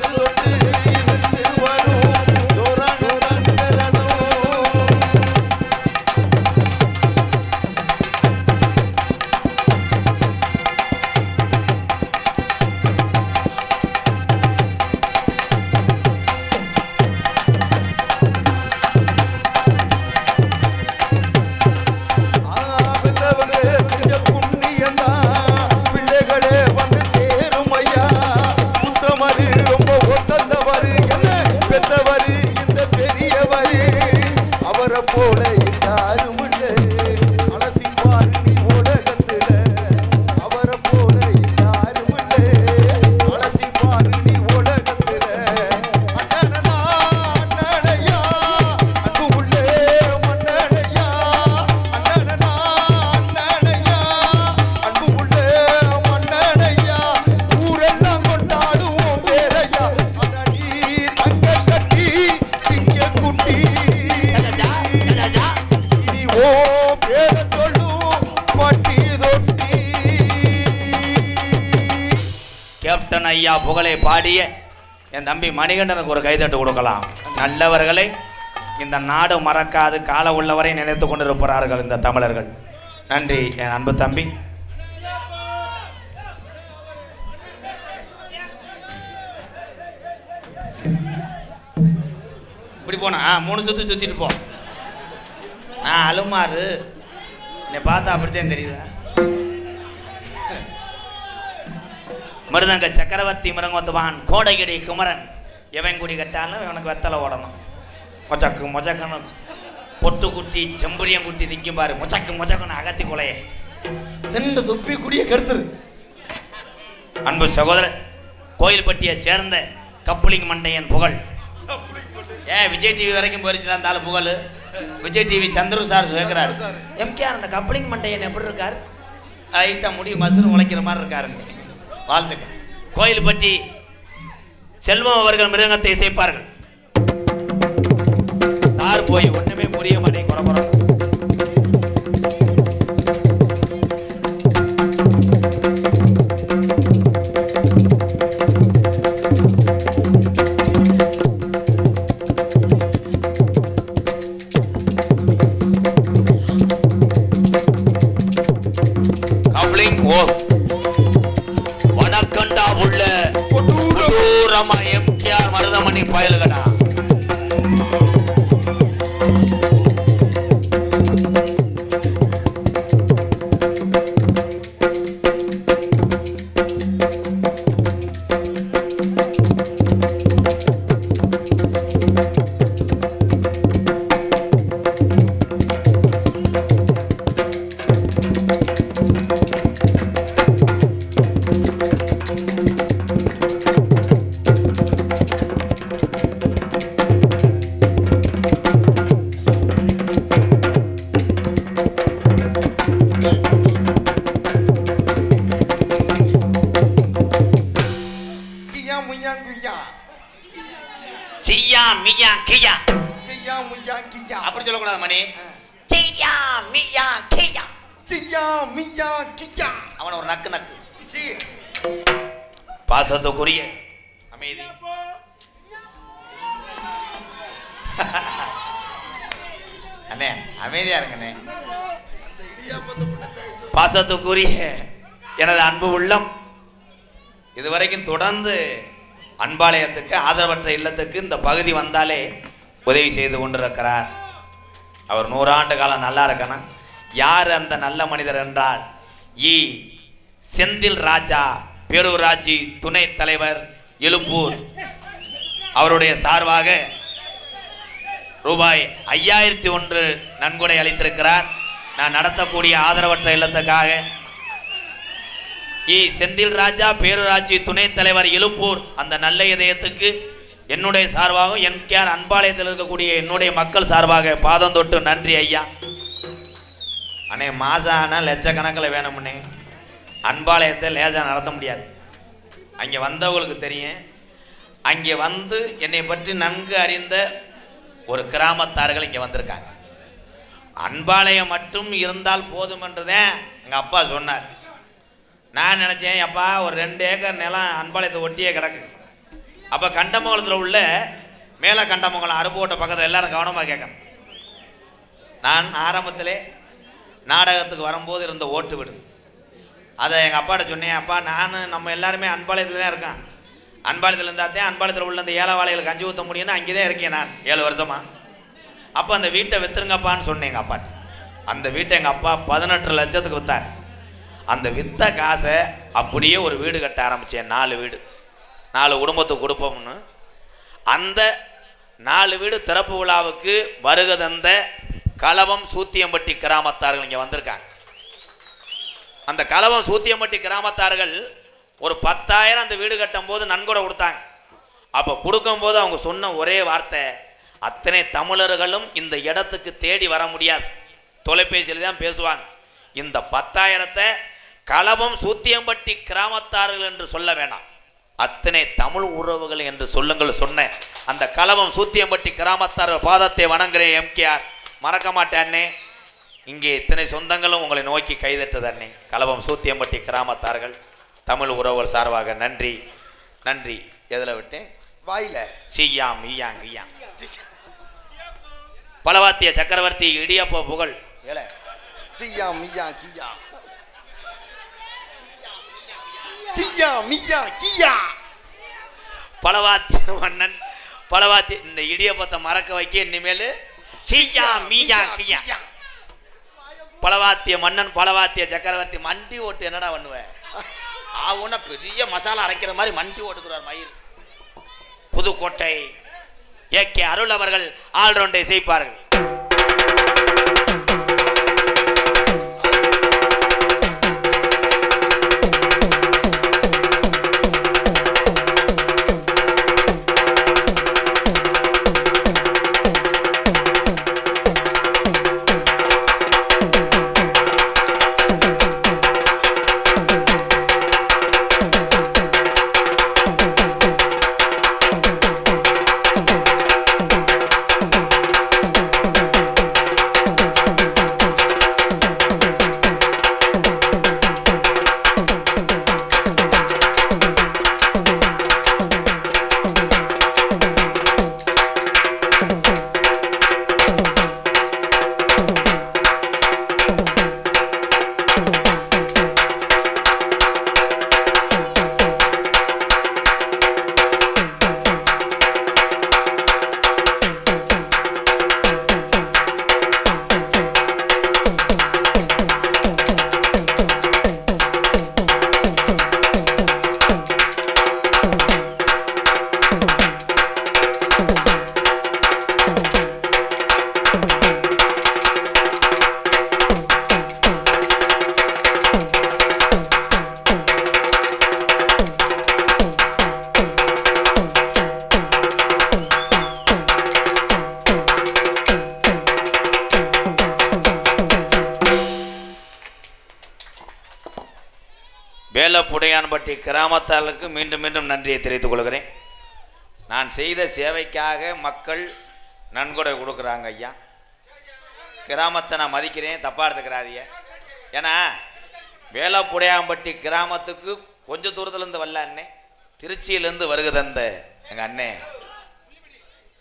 கேப்டன் ஐயா புகழை பாடிய என் தம்பி மணிகண்டனுக்கு ஒரு கைதட்டு கொடுக்கலாம். நல்லவர்களை இந்த நாடு மறக்காது கால உள்ளவரை நினைத்து கொண்டிருப்பார்கள் இந்த தமிழர்கள். நன்றி என் அன்பு தம்பி. இப்படி போனா 3 சுத்து சுத்திட்டு போ. அலுமாறு என்னை பார்த்தா அப்படித்தான் தெரியுதா? மிருதங்க சக்கரவர்த்தி மிருங்கத்துவான் கோடையடி குமரன் எவன் குடி கட்டாலும் இவனுக்கு வெத்தலை ஓடணும். மொச்சக்கு மொச்சக்கணும் பொட்டு குட்டி செம்புரியம் குட்டி திங்கும் பாரு. மொச்சக்கு மொச்சக்கணும் அகத்தி கொலைய திண்டு துப்பி குடியை கெடுத்துரு. அன்பு சகோதரர், கோயில்பட்டியை சேர்ந்த கப்புளிங் மண்டையன் புகழ். விஜய் டிவி வரைக்கும் போயிருச்சுல அந்த ஆள் புகழ். விஜய் டிவி சந்துரு சார் கேட்கிறார், எம்கேஆர் அந்த கப்புளிங் மண்டையன் எப்படி இருக்கார்? லைட்டாக முடி மசுறு உழைக்கிற மாதிரி இருக்காருன்னு வாழ்த்துக்கள். கோயில்பட்டி செல்வம் அவர்கள் மிருகத்தை இசைப்பார்கள். சார் போய் ஒண்ணுமே புரிய மாட்டேன். குறை கப்ளிங் ஓஸ் வடக்கண்டா உள்ள கொடூரமா எம்கேஆர் மருதமணி பயல்கடா. அப்படி சொல்லக்கூடாது மணி. அவன் ஒரு நக்கு நக்கு. பாசத்துக்குரிய அமைதி. அண்ணே அமைதியா இருங்கண்ணே. பாசத்துக்குரிய எனது அன்பு உள்ளம் இதுவரைக்கும் தொடர்ந்து அன்பாலயத்துக்கு ஆதரவற்ற இல்லத்துக்கு இந்த பகுதி வந்தாலே உதவி செய்து கொண்டிருக்கிறார். அவர் 100 ஆண்டு காலம் நல்லா இருக்கணும். யார் அந்த நல்ல மனிதர் என்றால் செந்தில் ராஜா பேரூராட்சி துணைத் தலைவர் எழுப்பூர். அவருடைய சார்பாக ரூபாய் 5001 நன்கொடை அளித்திருக்கிறார். நான் நடத்தக்கூடிய ஆதரவற்ற இல்லத்துக்காக செந்தில் ராஜா பேரூராட்சி துணைத் தலைவர் எழுப்பூர் அந்த நல்ல இதயத்துக்கு என்னுடைய சார்பாகவும் எம்கேஆர் அன்பாலயத்தில் இருக்கக்கூடிய என்னுடைய மக்கள் சார்பாக பாதம் தொட்டு நன்றி ஐயா. அண்ணே மாதம் ஆனால் லட்சக்கணக்கில் வேணும்னே. அன்பாலயத்தை லேசாக நடத்த முடியாது. அங்கே வந்தவங்களுக்கு தெரியும். அங்கே வந்து என்னை பற்றி நன்கு அறிந்த ஒரு கிராமத்தார்கள் இங்கே வந்திருக்காங்க. அன்பாலயம் மட்டும் இருந்தால் போதும் என்றுதான் எங்கள் அப்பா சொன்னார். நான் நினச்சேன், அப்பா ஒரு 2 ஏக்கர் நிலம் அன்பாலயத்தை ஒட்டியே கிடக்கு. அப்போ கண்டமங்கலத்தில் உள்ள மேலே கண்டமங்கலம் அருப்போட்ட பக்கத்தில் எல்லாரும் கவனமாக கேட்கணும். நான் ஆரம்பத்திலே நாடகத்துக்கு வரும்போது இருந்த ஓட்டு வீடு அதை எங்கள் அப்பாட்ட சொன்னேன். அப்பா நம்ம எல்லாருமே அன்பாலயத்தில் தான் இருக்கேன். அன்பாலயத்தில் இருந்தால் தான் அன்பாலயத்தில் உள்ள அந்த ஏழவாளைகளுக்கு கஞ்சி ஊற்ற முடியும்னு அங்கே தான் இருக்கேன் நான் 7 வருஷமாக. அப்போ அந்த வீட்டை விற்றுருங்கப்பான்னு சொன்னேன் எங்கள் அப்பாட்ட. அந்த வீட்டை எங்கள் அப்பா 18 லட்சத்துக்கு விற்றார். அந்த விற்ற காசை அப்படியே ஒரு வீடு கட்ட ஆரம்பித்தேன். 4 வீடு 4 குடும்பத்துக்கு கொடுப்போம்னு. அந்த 4 வீடு திறப்பு விழாவுக்கு வருகை தந்த களவம் சூத்தியம்பட்டி கிராமத்தார்கள் இங்கே வந்திருக்காங்க. அந்த களவம் சூத்தியம்பட்டி கிராமத்தார்கள் ஒரு 10,000 அந்த வீடு கட்டும் போது நன்கொடை கொடுத்தாங்க. அப்போ கொடுக்கும்போது அவங்க சொன்ன ஒரே வார்த்தை, அத்தனை தமிழர்களும் இந்த இடத்துக்கு தேடி வர முடியாது, தொலைபேசியில் தான் பேசுவாங்க. இந்த 10,000-ஐ களவம் சூத்தியம்பட்டி கிராமத்தார்கள் என்று சொல்ல வேண்டாம், அத்தனை தமிழ் உறவுகள் என்று சொல்லுங்கள் சொன்ன அந்த களவம் சூத்தியம்பட்டி கிராமத்தார்கள் பாதத்தை வணங்குறேன் எம்கேஆர். மறக்க மாட்டேன் அண்ணே. இங்கே இத்தனை சொந்தங்களும் உங்களை நோக்கி கைதட்டது அண்ணே. களவம் சூத்தியம்பட்டி கிராமத்தார்கள் தமிழ் உறவுகள் சார்பாக நன்றி. நன்றி. எதில் விட்டேன்? வாயில. சியாம் ஈயாங் ஈயாங். பலவாத்திய சக்கரவர்த்தி இடியப்ப புகழ். ஏல சியாம் மியா கியா. சியாம் மியா கியா. பலவாத்திய மன்னன் பலவாத்திய இந்த இடியப்பத்தை மறக்க வைக்க இனிமேல் சியாம் மீயா கியா. பலவாத்திய மன்னன் பலவாத்திய சக்கரவர்த்தி மண்டி ஓட்டு என்னடா பண்ணுவேன்? ஆவுன்னா பெரிய மசாலா அரைக்கிற மாதிரி மண்டி ஓட்டுக்கிறார் மயில். புதுக்கோட்டை ஏகே அருள் அவர்கள் ஆல்ரவுண்டை செய்ப்பார்கள். வேலப்புடையான்பட்டி கிராமத்தாருக்கு மீண்டும் மீண்டும் நன்றியை தெரிவித்துக் கொள்கிறேன். நான் செய்த சேவைக்காக மக்கள் நன்கொடை கொடுக்குறாங்க ஐயா. கிராமத்தை நான் மதிக்கிறேன், தப்பாக எடுத்துக்கிறாதீங்க. ஏன்னா வேலப்புடையான்பட்டி கிராமத்துக்கு கொஞ்சம் தூரத்துலேருந்து வரல அண்ணே, திருச்சியிலேருந்து வருகை தந்த எங்கள் அண்ணே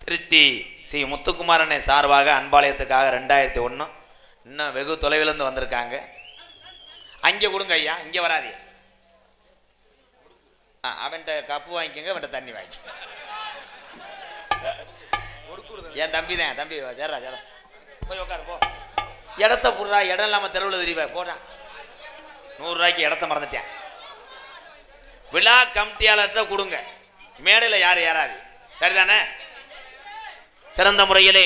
திருச்சி ஸ்ரீ முத்துக்குமார் அண்ணே சார்பாக அன்பாலயத்துக்காக 2001 இன்னும் வெகு தொலைவிலேருந்து வந்திருக்காங்க. அங்கே கொடுங்க ஐயா, இங்கே வராதே. அவன்கிட்ட கப்பு வாங்கிக்கோங்க, அவன்கிட்ட தண்ணி வாங்கி. என் தம்பி தான், தம்பி சேர்றா சேர்றா போய் உட்காரு போ. இடத்த புடுறா, இடம் இல்லாமல் தெருவில் தெரிவா போடா. 100 ரூபாய்க்கு இடத்த மறந்துட்டேன். விழா கமிட்டியாளர்கிட்ட கொடுங்க, மேடையில் யார் ஏறாது. சரிதானே? சிறந்த முறையிலே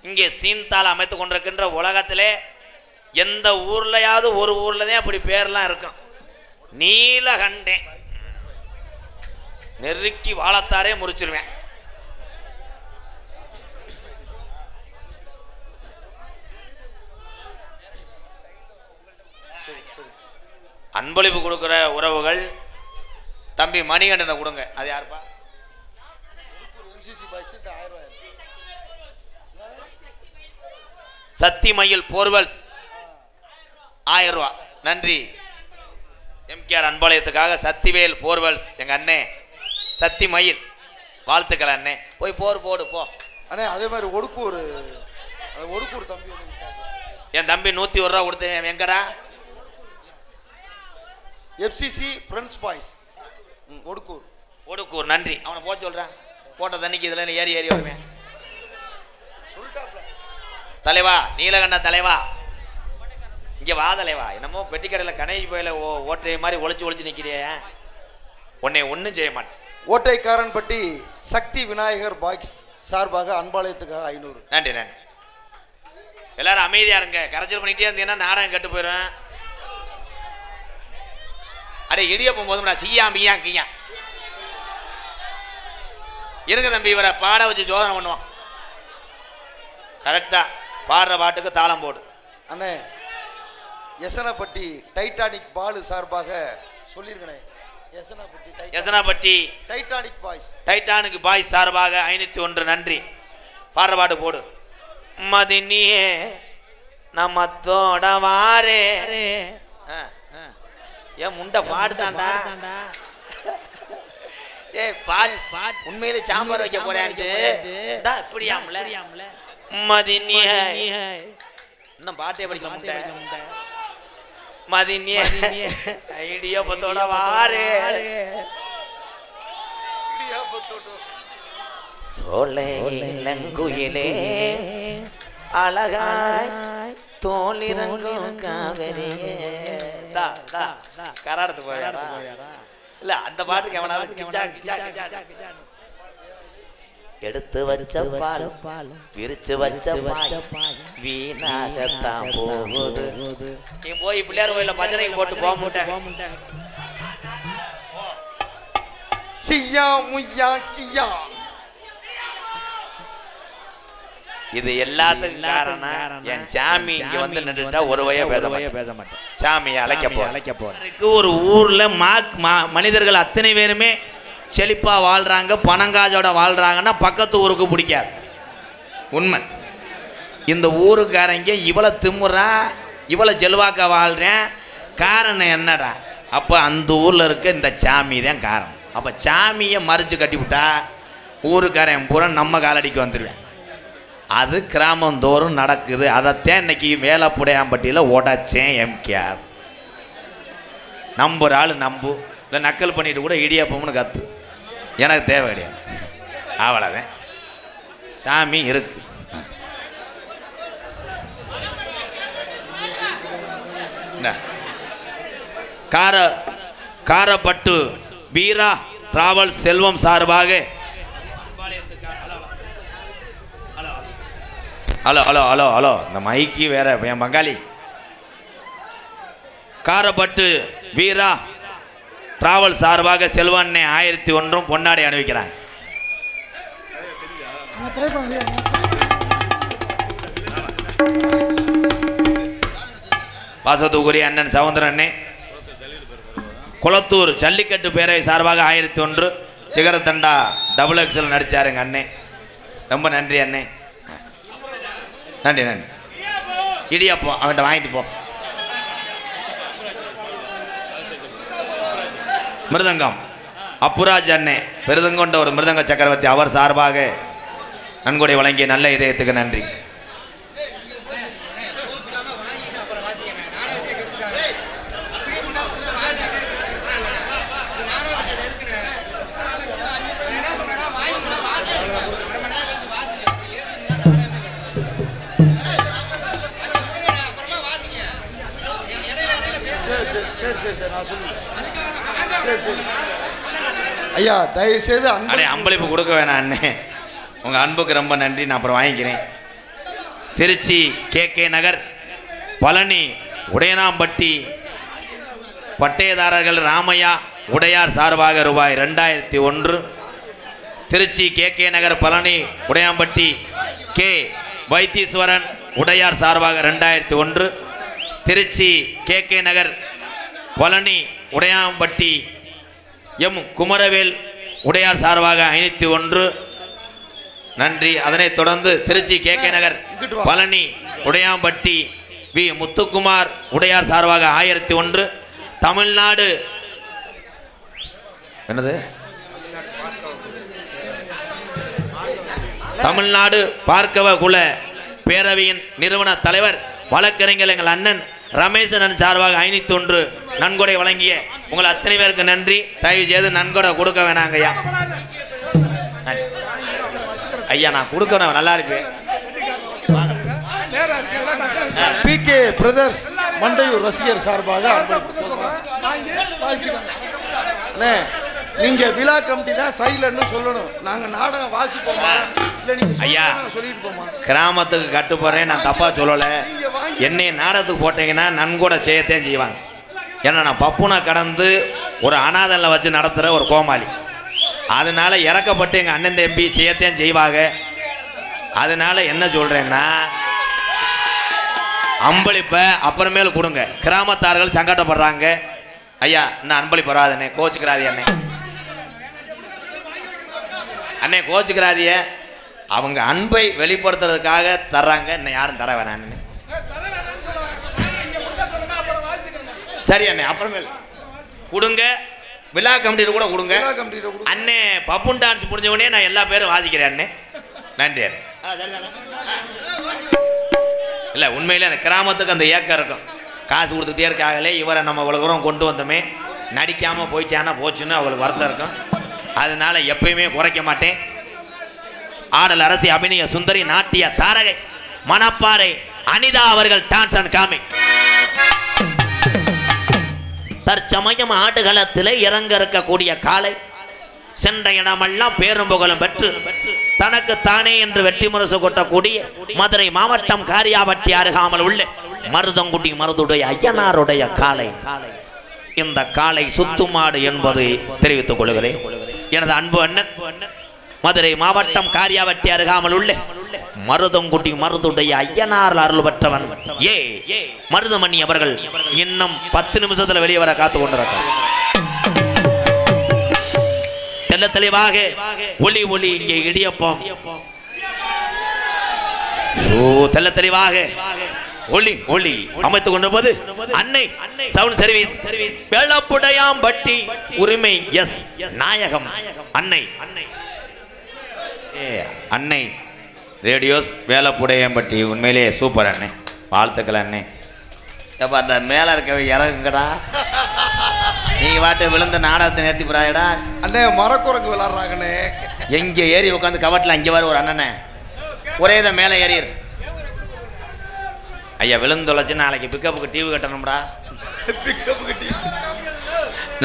இங்கே சீன்தால் அமைத்து கொண்டிருக்கின்ற உலகத்திலே எந்த ஊர்லையாவது ஒரு ஊர்ல தான் அப்படி பேர்லாம் இருக்கும். நீலகண்டேன் நெருக்கி வாழத்தாரே முறிச்சிருவேன். அன்பளிப்பு கொடுக்கிற உறவுகள் தம்பி மணிகண்டனை கொடுங்க. அது யாருப்பா? சக்தி மயில் போர்வெல்ஸ் 1000 ரூபா. நன்றி. எம்கேஆர் அன்பாலயத்துக்காக சக்திவேல் போர்வெல்ஸ் எங்க அண்ணே சக்தி மயில் வாழ்த்துக்கள் அண்ணே. போய் போர் போடு போ அண்ணே. அதே மாதிரி ஒடுக்கூர் தம்பி, என் தம்பி 101 ரூபா கொடுத்தேன். எங்கடா? FCC ஃப்ரெண்ட்ஸ் பாய்ஸ் ஒடுக்கூர். நன்றி. அவனை போக சொல்றான். போட்ட தண்ணிக்கு இதில் ஏறி ஏறி வருவேன். தலைவா நீலகண்ட தலைவா இங்கே வா தலைவா. என்னமோ பெட்டிக்கடையில் கணேஷ் போயில ஓட்டை மாதிரி ஒளிச்சு நிற்கிறிய. உன்னை ஒன்றும் செய்ய மாட்டேன். ஓட்டைக்காரன்பட்டி சக்தி விநாயகர் பாக்ஸ் சார்பாக அன்பாலயத்துக்காக 500. நன்றி நன்றி. எல்லாரும் அமைதியா இருங்க. கரைச்சல் பண்ணிட்டே இருந்தீங்கன்னா நாடகம் கெட்டு போயிடும். அடே இடியப்பம் போதும்டா. சியா மியா கியா இருங்க தம்பி. இவரை பாட வச்சு சோதனை பண்ணுவான். கரெக்டா பாடுற பாட்டுக்கு தாளம் போடு அண்ணே. எசனப்பட்டி டைட்டானிக் பாலு சார்பாக சொல்லியிருக்கேன். எசனாப்பட்டி டைட்டானிக் பாய்ஸ் சார்பாக 501. நன்றி. பாடுற பாட்டு போடு. மதினியே நம்மத்தோட வாரே. ஏன் முண்டை பாடுதாண்டா. ஏய் பாட் உண்மையிலே சாம்பார் வைக்க போறேன்ட்டு இப்படியாம்ல மதினிய இன்னும் பாட்டே படிக்க மாட்டேன் மதினிய ஐடியா பத்தோட வாரே சோலை இளங்குயிலே அழகாய் தோலிறங்கும் காவிரியே கராடத்து போயாடா இல்ல அந்த பாட்டுக்கு எவனாவது எடுத்து வச்ச பால் விரிச்சு வச்ச பால் வீணாகத்தான் போகுது நீ போய் பிள்ளையார் கோயில பஜனைக்கு போட்டு போக மாட்டேன் சியா முய்யா கியா இது எல்லாத்துக்கும் காரணம் என் சாமி இங்க வந்து நின்றுட்டா ஒரு வய பேச மாட்டேன் சாமியை அழைக்க போறேன் ஒரு ஊர்ல மனிதர்கள் அத்தனை பேருமே செழிப்பா வாழ்றாங்க பணங்காஜோட வாழ்றாங்கன்னா பக்கத்து ஊருக்கு பிடிக்காது உண்மை இந்த ஊருக்காரங்க இவ்வளோ திமுறா இவ்வளோ செல்வாக்கா வாழ்றேன் காரணம் என்னடா அப்போ அந்த ஊரில் இருக்க இந்த சாமி தான் காரணம் அப்போ சாமியை மறித்து கட்டிவிட்டா ஊருக்காரன் பூரா நம்ம காலடிக்கு வந்துடுவேன் அது கிராமந்தோறும் நடக்குது அதைத்தான் இன்னைக்கு வேலப்புடையாம்பட்டியில் உடைச்சேன் எம்கேஆர் நம்புற ஆள் நம்பு இல்லை நக்கல் பண்ணிட்டு கூட இடியாப்பம்னு கத்து எனக்கு தேவை கிடையாது அவ்வளோதான் சாமி இருக்கு காரப்பட்டு வீரா டிராவல் செல்வம் சார்பாக ஹலோ ஹலோ ஹலோ ஹலோ இந்த மைக்கு வேற என் பங்காளி காரப்பட்டு வீரா டிராவல் சார்பாக செல்வண்ணே 1001 பொன்னாடை அணிவிக்கிறாங்க பாசத்துக்குரிய அண்ணன் சவுந்தரண்ணே குளத்தூர் ஜல்லிக்கட்டு பேரவை சார்பாக 1001 சிகரத்தண்டா டபுள் எக்ஸல் நடிச்சாருங்க அண்ணே ரொம்ப நன்றி அண்ணே நன்றி நன்றி இடியாப்போ அவன்கிட்ட வாங்கிட்டு போ மிருதங்கம் அப்புராஜ் அண்ணே பெருதங்கொண்ட ஒரு மிருதங்க சக்கரவர்த்தி அவர் சார்பாக நன்கொடை வழங்கிய நல்ல இதயத்துக்கு நன்றி ஐயா தயவு செய்து அன்பளிப்பு கொடுக்க வேணாம் அண்ணே உங்க அன்புக்கு ரொம்ப நன்றி நான் அப்புறம் வாங்கிக்கிறேன் திருச்சி கே நகர் பழனி உடையனாம்பட்டி பட்டயதாரர்கள் ராமையா உடையார் சார்பாக ரூபாய் 2001 திருச்சி கே நகர் பழனி உடையாம்பட்டி கே வைத்தீஸ்வரன் உடையார் சார்பாக 2001 திருச்சி கே நகர் பழனி உடையாம்பட்டி எம் குமரவேல் உடையார் சார்பாக 501 நன்றி அதனைத் தொடர்ந்து திருச்சி கே நகர் பழனி உடையாம்பட்டி வி முத்துக்குமார் உடையார் சார்பாக 1001 தமிழ்நாடு என்னது தமிழ்நாடு பார்க்கவ குல பேரவையின் நிறுவன தலைவர் வழக்கறிஞர் எங்கள் அண்ணன் ரமேசன் சார்பாக 501 நன்கொடை வழங்கிய உங்கள் அத்தனை பேருக்கு நன்றி தயவு செய்து நன்கொடை கொடுக்க வேணாங்க ஐயா ஐயா நான் கொடுக்கணும் நல்லா இருக்கு பிகே பிரதர்ஸ் மண்டையூர் ரசிகர் சார்பாக நீங்க விழா கமிட்டி தான் சைலன்னு சொல்லணும் நாங்க நாடகம் வாசிப்போமா இல்ல நீங்க ஐயா சொல்லிட்டு போமா கிராமத்துக்கு கட்டு போறேன் நான் தப்பா சொல்லல என்னை நாடகத்துக்கு போட்டீங்கன்னா நன்கொடை செய்யத்தான் செய்வாங்க ஏன்னா நான் பப்புனா கடந்து ஒரு அனாதல்ல வச்சு நடத்துற ஒரு கோமாளி அதனால இறக்கப்பட்டு எங்க அண்ணன் தம்பி செய்யத்தான் செய்வாங்க அதனால என்ன சொல்றேன்னா அன்பளிப்பை அப்புறமேல கொடுங்க கிராமத்தார்கள் சங்கடப்படுறாங்க ஐயா இன்னும் அன்பளிப்பு வராதண்ணே கோச்சுக்கிறாதி அண்ணே அண்ணே கோச்சுக்கிறாதிய அவங்க அன்பை வெளிப்படுத்துறதுக்காக தர்றாங்க இன்னும் யாரும் தர வேணாம் அண்ணே சரி அண்ணே அப்புறமேல் கொடுங்க விழா கமிட்டியில் கூட கொடுங்க. விழா கமிட்டியில் கொடுங்க. அண்ணே பப்புன் டான்ஸ் முடிஞ்ச உடனே நான் எல்லா பேரும் வாசிக்கிறேன் அண்ணே. நன்றி. இல்லை உண்மையிலே அந்த கிராமத்துக்கு அந்த ஏக்கம் இருக்கும். காசு கொடுத்துக்கிட்டே இருக்காங்களே, இவரை நம்ம இவ்வளோ தூரம் கொண்டு வந்தோமே, நடிக்காமல் போயிட்டானா போச்சுன்னு அவளுக்கு வருத்தம் இருக்கும். அதனால எப்பயுமே குறைக்க மாட்டேன். ஆடல் அரசி அபிநய சுந்தரி நாட்டிய தாரகை மணப்பாறை அனிதா அவர்கள் டான்ஸ் அண்ட் காமிக். தற்சமயம் ஆடுகளத்தில் இறங்க இருக்கக்கூடிய காலை சென்ற இடமெல்லாம் பேரும் புகழும் பெற்று தனக்கு தானே என்று வெற்றி முரசு கொட்டக்கூடிய மதுரை மாவட்டம் காரியாபட்டி அருகாமல் உள்ள மருதங்குடி மருதுடைய ஐயனாருடைய காலை. இந்த காலை சுத்துமாடு என்பதை தெரிவித்துக் கொள்கிறேன். எனது அன்பு அண்ணன் மதுரை மாவட்டம் காரியாபட்டி அருகாமல் உள்ள மருதங்குடி மருதுடைய ஐயனார் அருள் பெற்றவன் மருதமணி அவர்கள் இன்னும் 10 நிமிஷத்துல வெளியே வர காத்து கொண்டிருக்கிறார். தெல்ல தெளிவாக ஒளி ஒளி இங்கே இடியப்பம். தெல்ல தெளிவாக ஒளி ஒளி அமைத்துக் கொண்டிருப்பது அன்னை சவுண்ட் சர்வீஸ் வேளப்புடையாம்பட்டி உரிமை எஸ் நாயகம் அன்னை அன்னை ரேடியோஸ் வேளப்புடையாம்பட்டி. உண்மையிலே சூப்பர் அண்ணே, வாழ்த்துக்கள் அண்ணே. எப்ப அந்த மேல இருக்க இறங்குங்கடா, நீங்க வாட்டு விழுந்த நாடகத்தை நிறுத்தி போறாடா அண்ணே. மரக்குரங்கு விளாடுறாங்கண்ணே. எங்க ஏறி உட்காந்து கவட்டில் அங்கே வர ஒரு அண்ணனே ஒரே இதை மேலே ஏறிடு. ஐயா விழுந்தொலைச்சு நாளைக்கு பிக்கப்புக்கு டிவி கட்டணும்டா. பிக்கப்புக்கு டிவி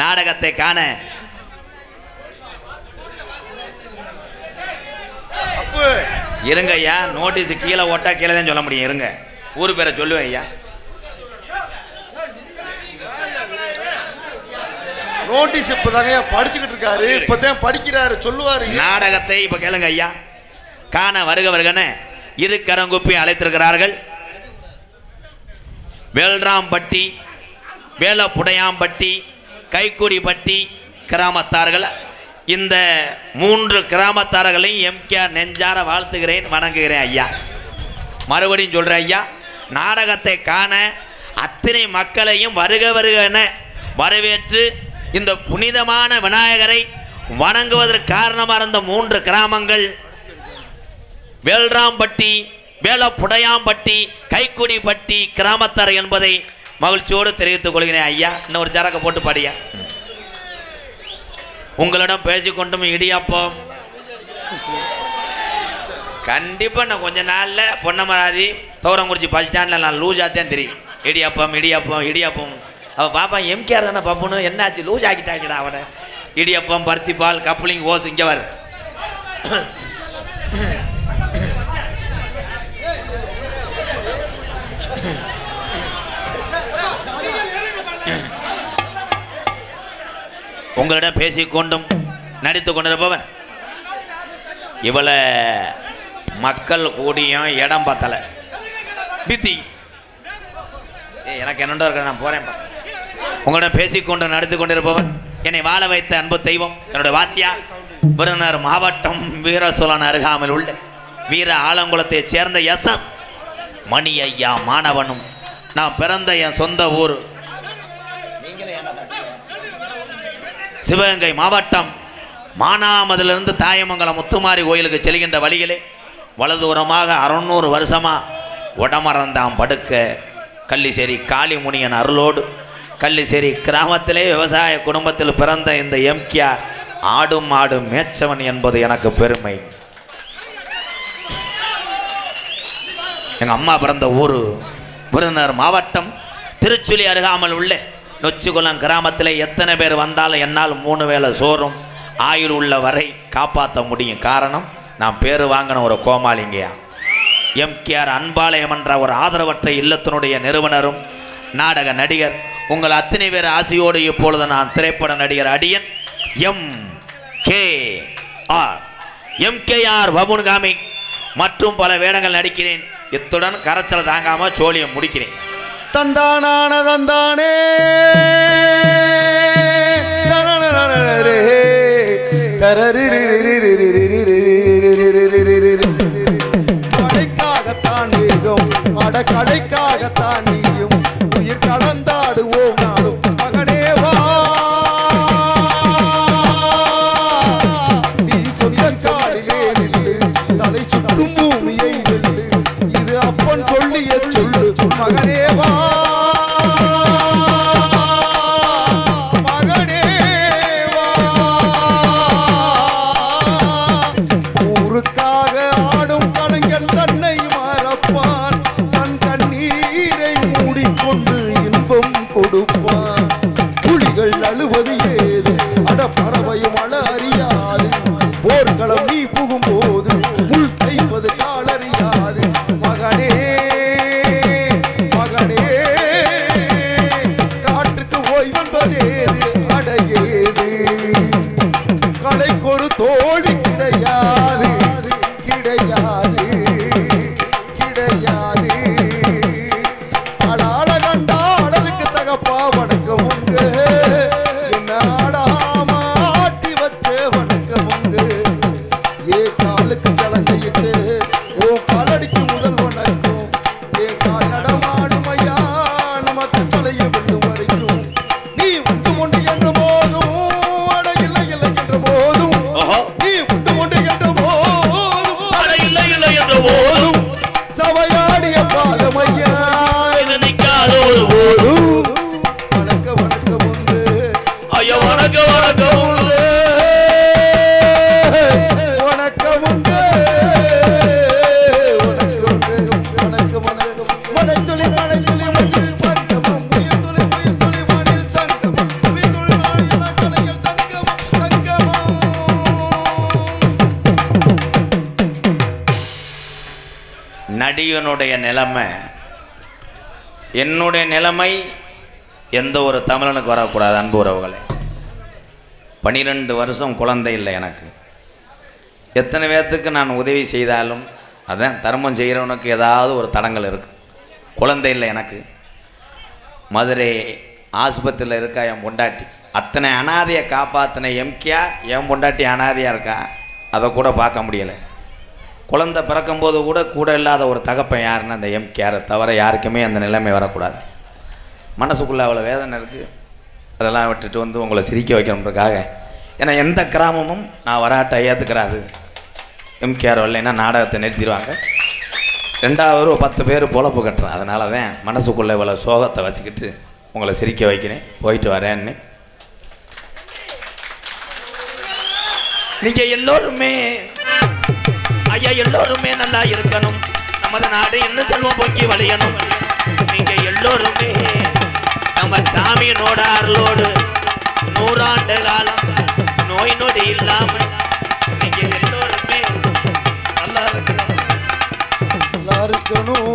நாடகத்தை காண இருங்க ஐயா. நோட்டீஸ் கீழே ஓட்டா கீழே தான் சொல்ல முடியும். இருங்க, ஊர் பேரை சொல்லுவேன் ஐயா. நோட்டீஸ் இப்பதாங்க படிச்சுக்கிட்டு இருக்காரு, இப்பதான் படிக்கிறாரு, சொல்லுவாரு. நாடகத்தை இப்ப கேளுங்க ஐயா. காண வருகவர்கன இரு கரங்குப்பி அழைத்திருக்கிறார்கள். வேல்ராம்பட்டி வேளப்புடையாம்பட்டி கைக்குடிப்பட்டி கிராமத்தார்கள். இந்த 3 கிராமத்தார்களையும் எம்கேஆர் நெஞ்சார வாழ்த்துகிறேன், வணங்குகிறேன் ஐயா. மறுபடியும் சொல்கிறேன் ஐயா, நாடகத்தை காண அத்தனை மக்களையும் வருக வருகன வரவேற்று இந்த புனிதமான விநாயகரை வணங்குவதற்கு காரணமாக இருந்த 3 கிராமங்கள் வேல்ராம்பட்டி வேளப்புடையாம்பட்டி கைக்குடிப்பட்டி கிராமத்தார் என்பதை மகிழ்ச்சியோடு தெரிவித்துக் கொள்கிறேன் ஐயா. இன்னொரு சரக்கு போட்டு படியா. உங்களிடம் பேசிக்கொண்டும் இடியாப்பம் கண்டிப்பா நான் கொஞ்ச நாள்ல பொன்னமராதி தோரங்குறிச்சி பஸ் ஸ்டாண்ட்ல நான் லூஸாத்தான் தெரியும். இடியாப்பம் இடியாப்பம் இடியாப்பம். அவ பாப்பா எம்கேஆர் தானே பாப்பனு, என்னாச்சு லூஸ் ஆக்கிட்டாங்கடா அவனை. இடியாப்பம் பருத்திப்பால் கப்ளிங் ஓஸ் இங்க வர. உங்களிடம் பேசிக்கொண்டும் நடித்து கொண்டிருப்பவன் இவளை மக்கள் கூடியும் இடம் பார்த்தல பித்தி எனக்கு என்னண்டோ இருக்க நான் போறேன். உங்களிடம் பேசிக்கொண்டு நடித்து கொண்டிருப்பவன் என்னை வாழ வைத்த அன்பு தெய்வம் என்னுடைய வாத்தியா விருதுநகர் மாவட்டம் வீரசோழன் அருகாமல் உள்ள வீர ஆலங்குளத்தை சேர்ந்த எஸ்.எஸ். மணி ஐயா மாணவனும் நான் பிறந்த என் சொந்த ஊர் சிவகங்கை மாவட்டம் மானாமதிலிருந்து தாயமங்கலம் முத்துமாரி கோயிலுக்கு செல்கின்ற வழியிலே வலதுபுறமாக 600 வருஷமா உடமறந்தாம் படுக்க கள்ளிசேரி காளிமுனியன் அருளோடு கள்ளிசேரி கிராமத்திலே விவசாய குடும்பத்தில் பிறந்த இந்த எம்கேஆர் ஆடும் ஆடும் மேச்சவன் என்பது எனக்கு பெருமை. எங்கள் அம்மா பிறந்த ஊர் விருதுநகர் மாவட்டம் திருச்சுழி அருகாமல் உள்ள நொச்சிக்குளம் கிராமத்தில் எத்தனை பேர் வந்தாலும் என்னால் 3 வேளை சோறும் ஆயுள் உள்ள வரை காப்பாற்ற முடியும். காரணம் நான் பேர் வாங்கின ஒரு கோமாளிங்கயா. எம்கேஆர் அன்பாலயம் என்ற ஒரு ஆதரவற்ற இல்லத்தினுடைய நிறுவனரும் நாடக நடிகர். உங்கள் அத்தனை பேர் ஆசையோடு இப்பொழுது நான் திரைப்பட நடிகர் அடியன் எம்கேஆர் பபுன் காமிக் மற்றும் பல வேடங்கள் நடிக்கிறேன். இத்துடன் கரைச்சல் தாங்காம சோழியை முடிக்கிறேன். தந்தானான தந்தானே கடைக்காகத்தான் நீயும் அட கடைக்காகத்தான் நீயும் உயிர் கலந்தாடுவோம் நாடும் மகனேவா உயிர்கள் அழுவது ஏது அட பறவையும் அழ அறியாது போர்க்களம் நீ புகும் போது முள் தைப்பது காலறியாது மகனே மகனே காற்றுக்கு ஓய்வென்பதேது அடையேது கலைக்கொரு தோழி கிடையாது கிடையாது கிடையாது அடாள கண்டா அடலுக்கு தகப்பா வணக்கம் உண்டு என்ன ஆடாம ஆட்டி வச்ச வணக்கம் உண்டு ஏ காலுக்கு சலங்கையிட்டு ஓ காலடிக்கு முதல் வணக்கம் ஏ கால் நடமாடும் ஐயா நம்ம தலையை விட்டு வரைக்கும் நீ உண்டு கொண்டு என்ற போதும் அட இல்லை இல்லை என்ற போதும் நீ உண்டு கொண்டு என்ற போதும் அட இல்லை இல்லை என்ற போதும் சபையாடிய பாதம் ஐயா இது நிக்காத ஒரு போதும் வணக்க வணக்கம் உண்டு ஐயா வணக்க வணக்கம் உண்டு வணக்கம் உண்டு வணக்கம் வணக்கம் மலைத்துளி மலைத்துளி மண்ணில் சங்கமம் உயிர்த்துளி உயிர்த்துளி மண்ணில் சங்கமம் உயிர்த்துளி நாளில் கலைகள் சங்கமம் சங்கமம் நடிகனுடைய நிலைமை என்னுடைய நிலைமை எந்த ஒரு தமிழனுக்கு வரக்கூடாது. அன்பு உறவுகளே, 12 வருஷம் குழந்தை இல்லை எனக்கு. எத்தனை பேர்த்துக்கு நான் உதவி செய்தாலும் அதான் தர்மம் செய்கிறவனுக்கு ஏதாவது ஒரு தடங்கள் இருக்குது. குழந்தை இல்லை எனக்கு. மதுரை ஆஸ்பத்திரியில் இருக்கா என் பொண்டாட்டி. அத்தனை அனாதையை காப்பாற்றின எம்கேஆர் என் பொண்டாட்டி அனாதையாக இருக்கா, அதை கூட பார்க்க முடியலை. குழந்தை பிறக்கும்போது கூட இல்லாத ஒரு தகப்பன் யாருன்னா அந்த எம்கேஆரை தவிர யாருக்குமே அந்த நிலைமை வரக்கூடாது. மனசுக்குள்ளே அவ்வளோ வேதனை இருக்குது. அதெல்லாம் விட்டுட்டு வந்து உங்களை சிரிக்க வைக்கணுன்றதுக்காக, ஏன்னா எந்த கிராமமும் நான் வராட்டை ஏற்றுக்கிறாது. எம்கேஆர் வரலைன்னா நாடகத்தை நிறுத்திடுவாங்க. 2வது ஒரு 10 பேர் பொழப்பு கட்டுறேன். அதனால தான் மனசுக்குள்ளே இவ்வளோ சோகத்தை வச்சுக்கிட்டு உங்களை சிரிக்க வைக்கிறேன். போயிட்டு வரேன்னு நீங்கள் எல்லோருமே ஐயா எல்லோருமே நல்லா இருக்கணும். நமது நாடு இன்னும் செல்வம் பொங்கி வளையணும். நீங்க எல்லோருமே நம்ம சாமியினோட அருளோடு 100 ஆண்டு காலம் நோய் நொடி இல்லாம நீங்க எல்லோருமே நல்லா இருக்கணும். நல்லா இருக்கணும்.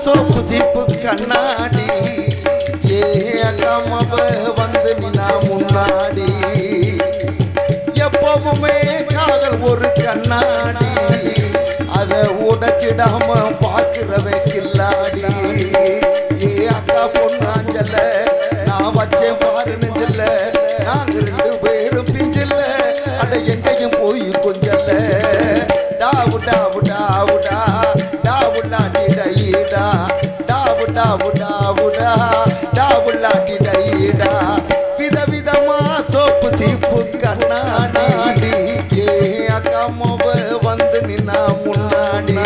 சோப்பு சீப்பு கண்ணாடி ஏ அக்காமவ வந்து நின்னா முன்னாடி எப்பவுமே காதல் ஒரு கண்ணாடி அதை உடைச்சிடாம பார்க்கிறவன் கில்லாடி ஏ அக்கா பொண்ணாஞ்சல்ல நான் வச்சேன் பாரு நெஞ்சல்ல நாங்க 2 பேரும் பிஞ்சில்ல அட எங்கேயும் போய் கொஞ்சல்ல டாவு டாவு டாவுடா டாவுடா டிடைடா டாவு டாவு டாவுடா டாவுடா டிடைடா விதவிதமா சோப்பு சீப்பு கண்ணாடி ஏ அக்காமவ வந்து நின்னா முன்னாடி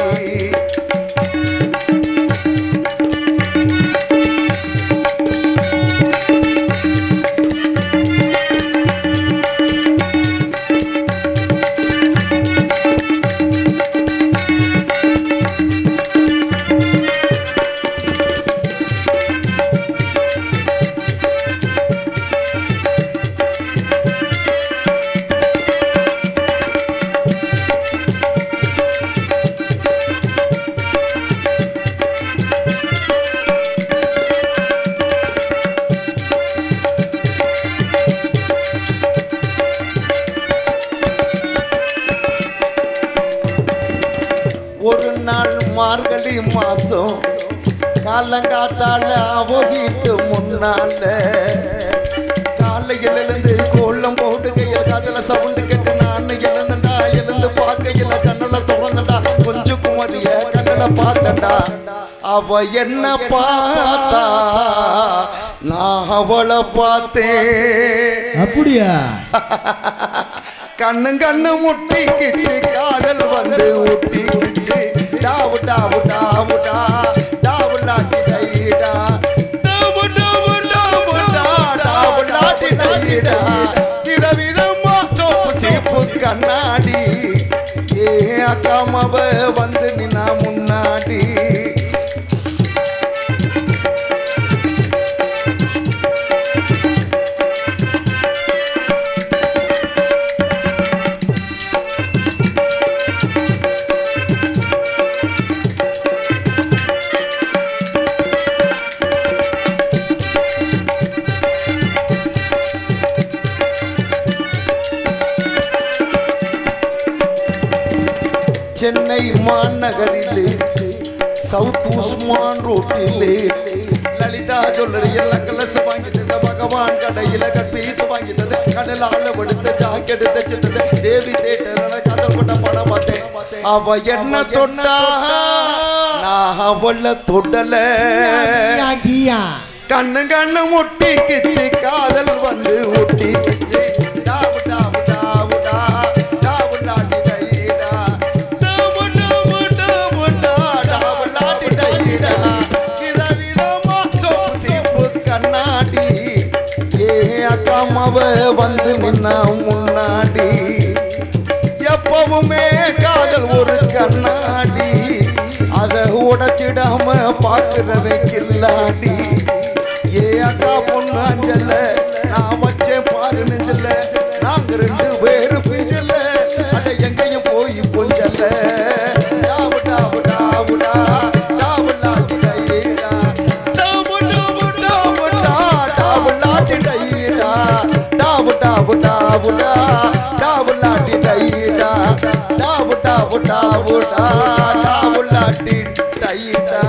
மார்கழி மாசம் காலங்காத்தால அவ வீட்டு முன்னால காலையில் எழுந்து கோலம் போடுகையில் காதல சவுண்டு கேட்டு நான் எழுந்தா எழுந்து பார்க்கையில் கண்ணுல திறந்தா கொஞ்சம் குமதிய கண்ணுல பார்த்தண்டா அவ அவ என்ன பார்த்தா நான் அவளை பார்த்தேன். அப்படியா? கண்ணு கண்ணு முட்டிக்கிச்சு காதல் வந்து முட்டிக்கிச்சு. டாவு டாவு டாவு டா டாவு லாட்டி டைடா டாவு டாவு டாவு டா டாவு லாட்டி டைடா. விதவிதமா சோப்பு சீப்பு கண்ணாடி ஏ அக்காமவ வந்து நின்னா முன்னாடி. சென்னை மாநகரிலே சவுத் உஸ்மான் ரோட்டிலே லலிதா ஜுவல்லரி எல்லாம் கலச வாங்கி தந்த பகவான் கடையில கற்பீச வாங்கி தந்த கடலால வெடுத்த ஜாக்கெட் தைச்சது தேவி தேட்டர் கதல் கொண்ட படம் பார்த்தேன். அவ என்ன தொட்டா நான் அவள தொடல. கண்ணு கண்ணு முட்டிக்கிச்சு காதல் வந்து ஒட்டிக்கிச்சு. டாவு டாவு டாவு டா டாவு லாட்டி டைடா டாவு டாவு டாவு டா டாவு லாட்டி டைடா. விதவிதமா சோப்பு சீப்பு கண்ணாடி ஏ அக்காமவ வந்து நின்னா முன்னாடி. எப்பவுமே காதல் ஒரு கண்ணாடி அதை உடைச்சிடாம பார்க்கிறவே கில்லாடி. ஏ அக்கா பொண்ணு அஞ்சல நான் வச்சேன் பாரு நெஞ்சல. நாங்க ரெண்டு பேரு பிஞ்சல அட எங்கேயும் போய் கொஞ்சல. டாவு டாவு டாவு டா டாவு லாட்டி டைடா டாவு டாவு டாவு டா டாவு லாட்டி டைடா டாவு டாவு டாவு டா டாவு லாட்டி டைடா டாவு டாவு டாவு டா டாவு லாட்டி டைடா.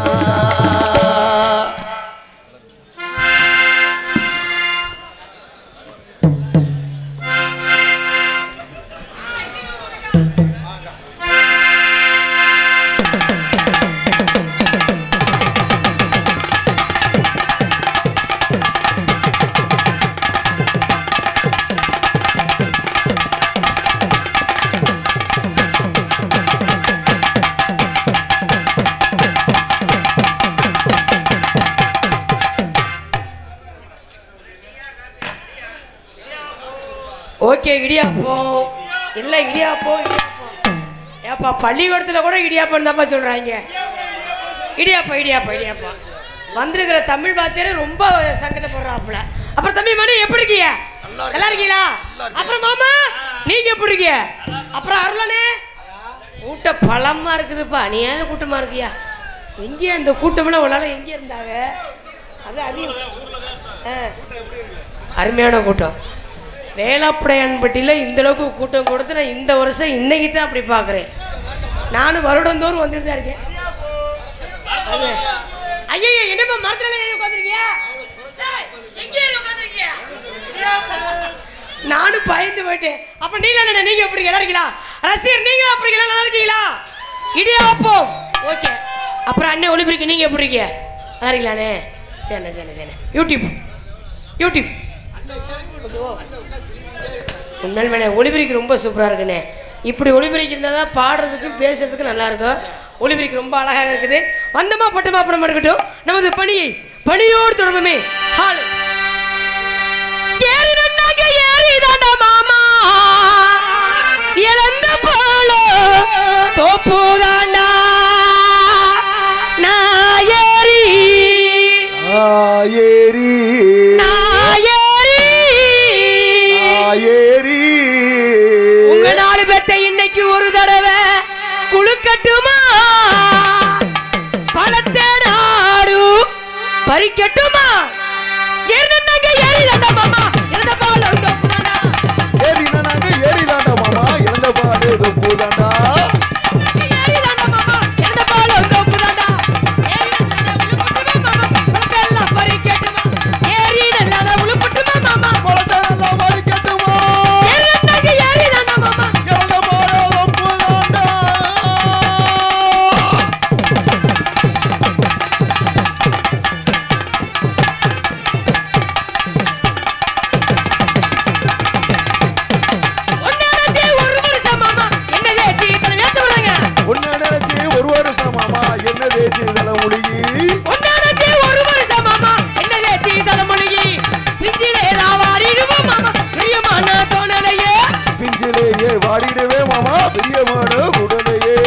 ஓகே, இடியாப்பம் இல்லை, இடியாப்பம் ஏப்பா பள்ளிக்கூடத்தில் கூட இடியாப்பம் தான்ப்பா சொல்கிறாங்க. இடியாப்பம் இடியாப்பம் இடியாப்பம் வந்திருக்கிற தமிழ் வாத்தியாரே ரொம்ப சங்கடப்படுறாப்புல. அப்புறம் தம்பி மணி எப்படி இருக்கீங்க? நல்லா இருக்கீங்களா? அப்புறம் மாமா நீங்க எப்படி இருக்கீங்க? அப்புறம் அருளனே கூட்டம் பலமா இருக்குதுப்பா. நீ ஏன் கூட்டமா இருக்கியா? எங்கேயா இந்த கூட்டம்னா உன்னால எங்கே இருந்தாங்க? அது அதிகம் அருமையான கூட்டம். வேளாப்படையான்பட்டியில் இந்தளவுக்கு கூட்டம் கொடுத்து நான் இந்த வருஷம் இன்னைக்கு தான் அப்படி பார்க்குறேன். நானும் வருடந்தோறும் வந்துட்டு தான் இருக்கேன். ஐயா என்னப்பா மரத்துல உட்காந்துருக்கியா? நானும் பயந்து போயிட்டேன். அப்ப நீங்க நீங்க எப்படி இருக்கீங்களா? ரசிகர் நீங்க அப்படி நல்லா இருக்கீங்களா? இடியாப்போம் ஓகே. அப்புறம் அண்ணன் ஒளிபரிக்கு நீங்க எப்படி இருக்கீங்க? நல்லா இருக்கீங்களாண்ணே? சரி சரி சரி. யூடியூப் யூடியூப் உண்மையிலே ஒளிபரிக்கு ரொம்ப சூப்பராக இருக்குண்ணே. இப்படி ஒளிபரிக்கு இருந்தால் தான் பாடுறதுக்கு பேசுறதுக்கு நல்லாயிருக்கும். ஒளிபரிக்கு ரொம்ப அழகாக இருக்குது. வந்தமா பட்டமா படம் இருக்கட்டும். நமது பணியை பணியோடு தொடர்புமே ஹால் மாமா இழந்த போல தோப்புதாண்டா நாயேரி நாயேரி நாயேரி. உங்க நாலு பேத்தை இன்னைக்கு ஒரு தடவை குளுக்கட்டுமா? பழத்தை நாடு பறிக்கட்டுமா? ஏறினாங்க ஏறிதாண்டா மாமா இறந்த பால் தொப்புதாண்டா. ஏறினாங்க ஏறிதாண்டா மாமா இறந்த பால் தொப்புதாண்டா. ஏறிதாண்டா மாமா இறந்த பால் தொப்புதாண்டா. ஏறினாங்க பழத்தெல்லாம் பறிக்கட்டுமா? ஏறினாங்க உளுப்பட்டுமா மாமா பழத்தெல்லாம் பறிக்கட்டுமா? ஏறினாங்க ஏறிதாண்டா மாமா இறந்த பால் தொப்புதாண்டா. வாடிடுவே மாமா பிரியமான உடலையே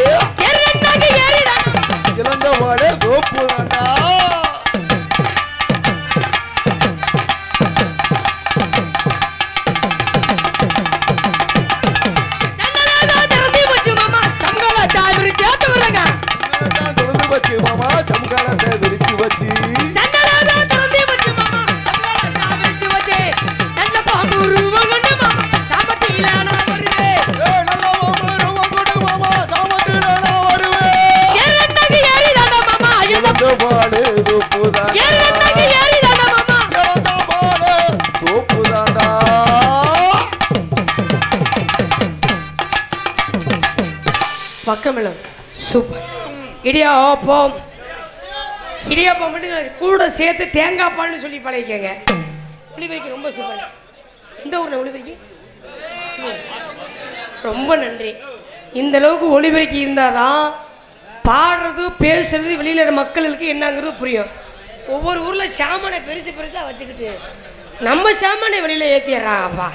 இழந்த வாழ தோப்பு தாண்டா மாமா சம்காலத்தை விரிச்சு வச்சு பக்கமில்லம் சூப்பர் இடியாப்பம் இடியாப்பம் மட்டும் கூட சேர்த்து தேங்காய் பால்னு சொல்லி பழகிக்கங்க. ஒளிபரிக்கு ரொம்ப சூப்பர். எந்த ஊரில் ஒளிபரிக்கு? ரொம்ப நன்றி. இந்த அளவுக்கு ஒளிபரிக்கு இருந்தால் தான் பாடுறது பேசுறது வெளியில் மக்களுக்கு என்னங்கிறது புரியும். ஒவ்வொரு ஊரில் சாமானை பெருசு பெருசாக வச்சுக்கிட்டு நம்ம சாமானை வெளியில் ஏற்றிடுறாங்கப்பா.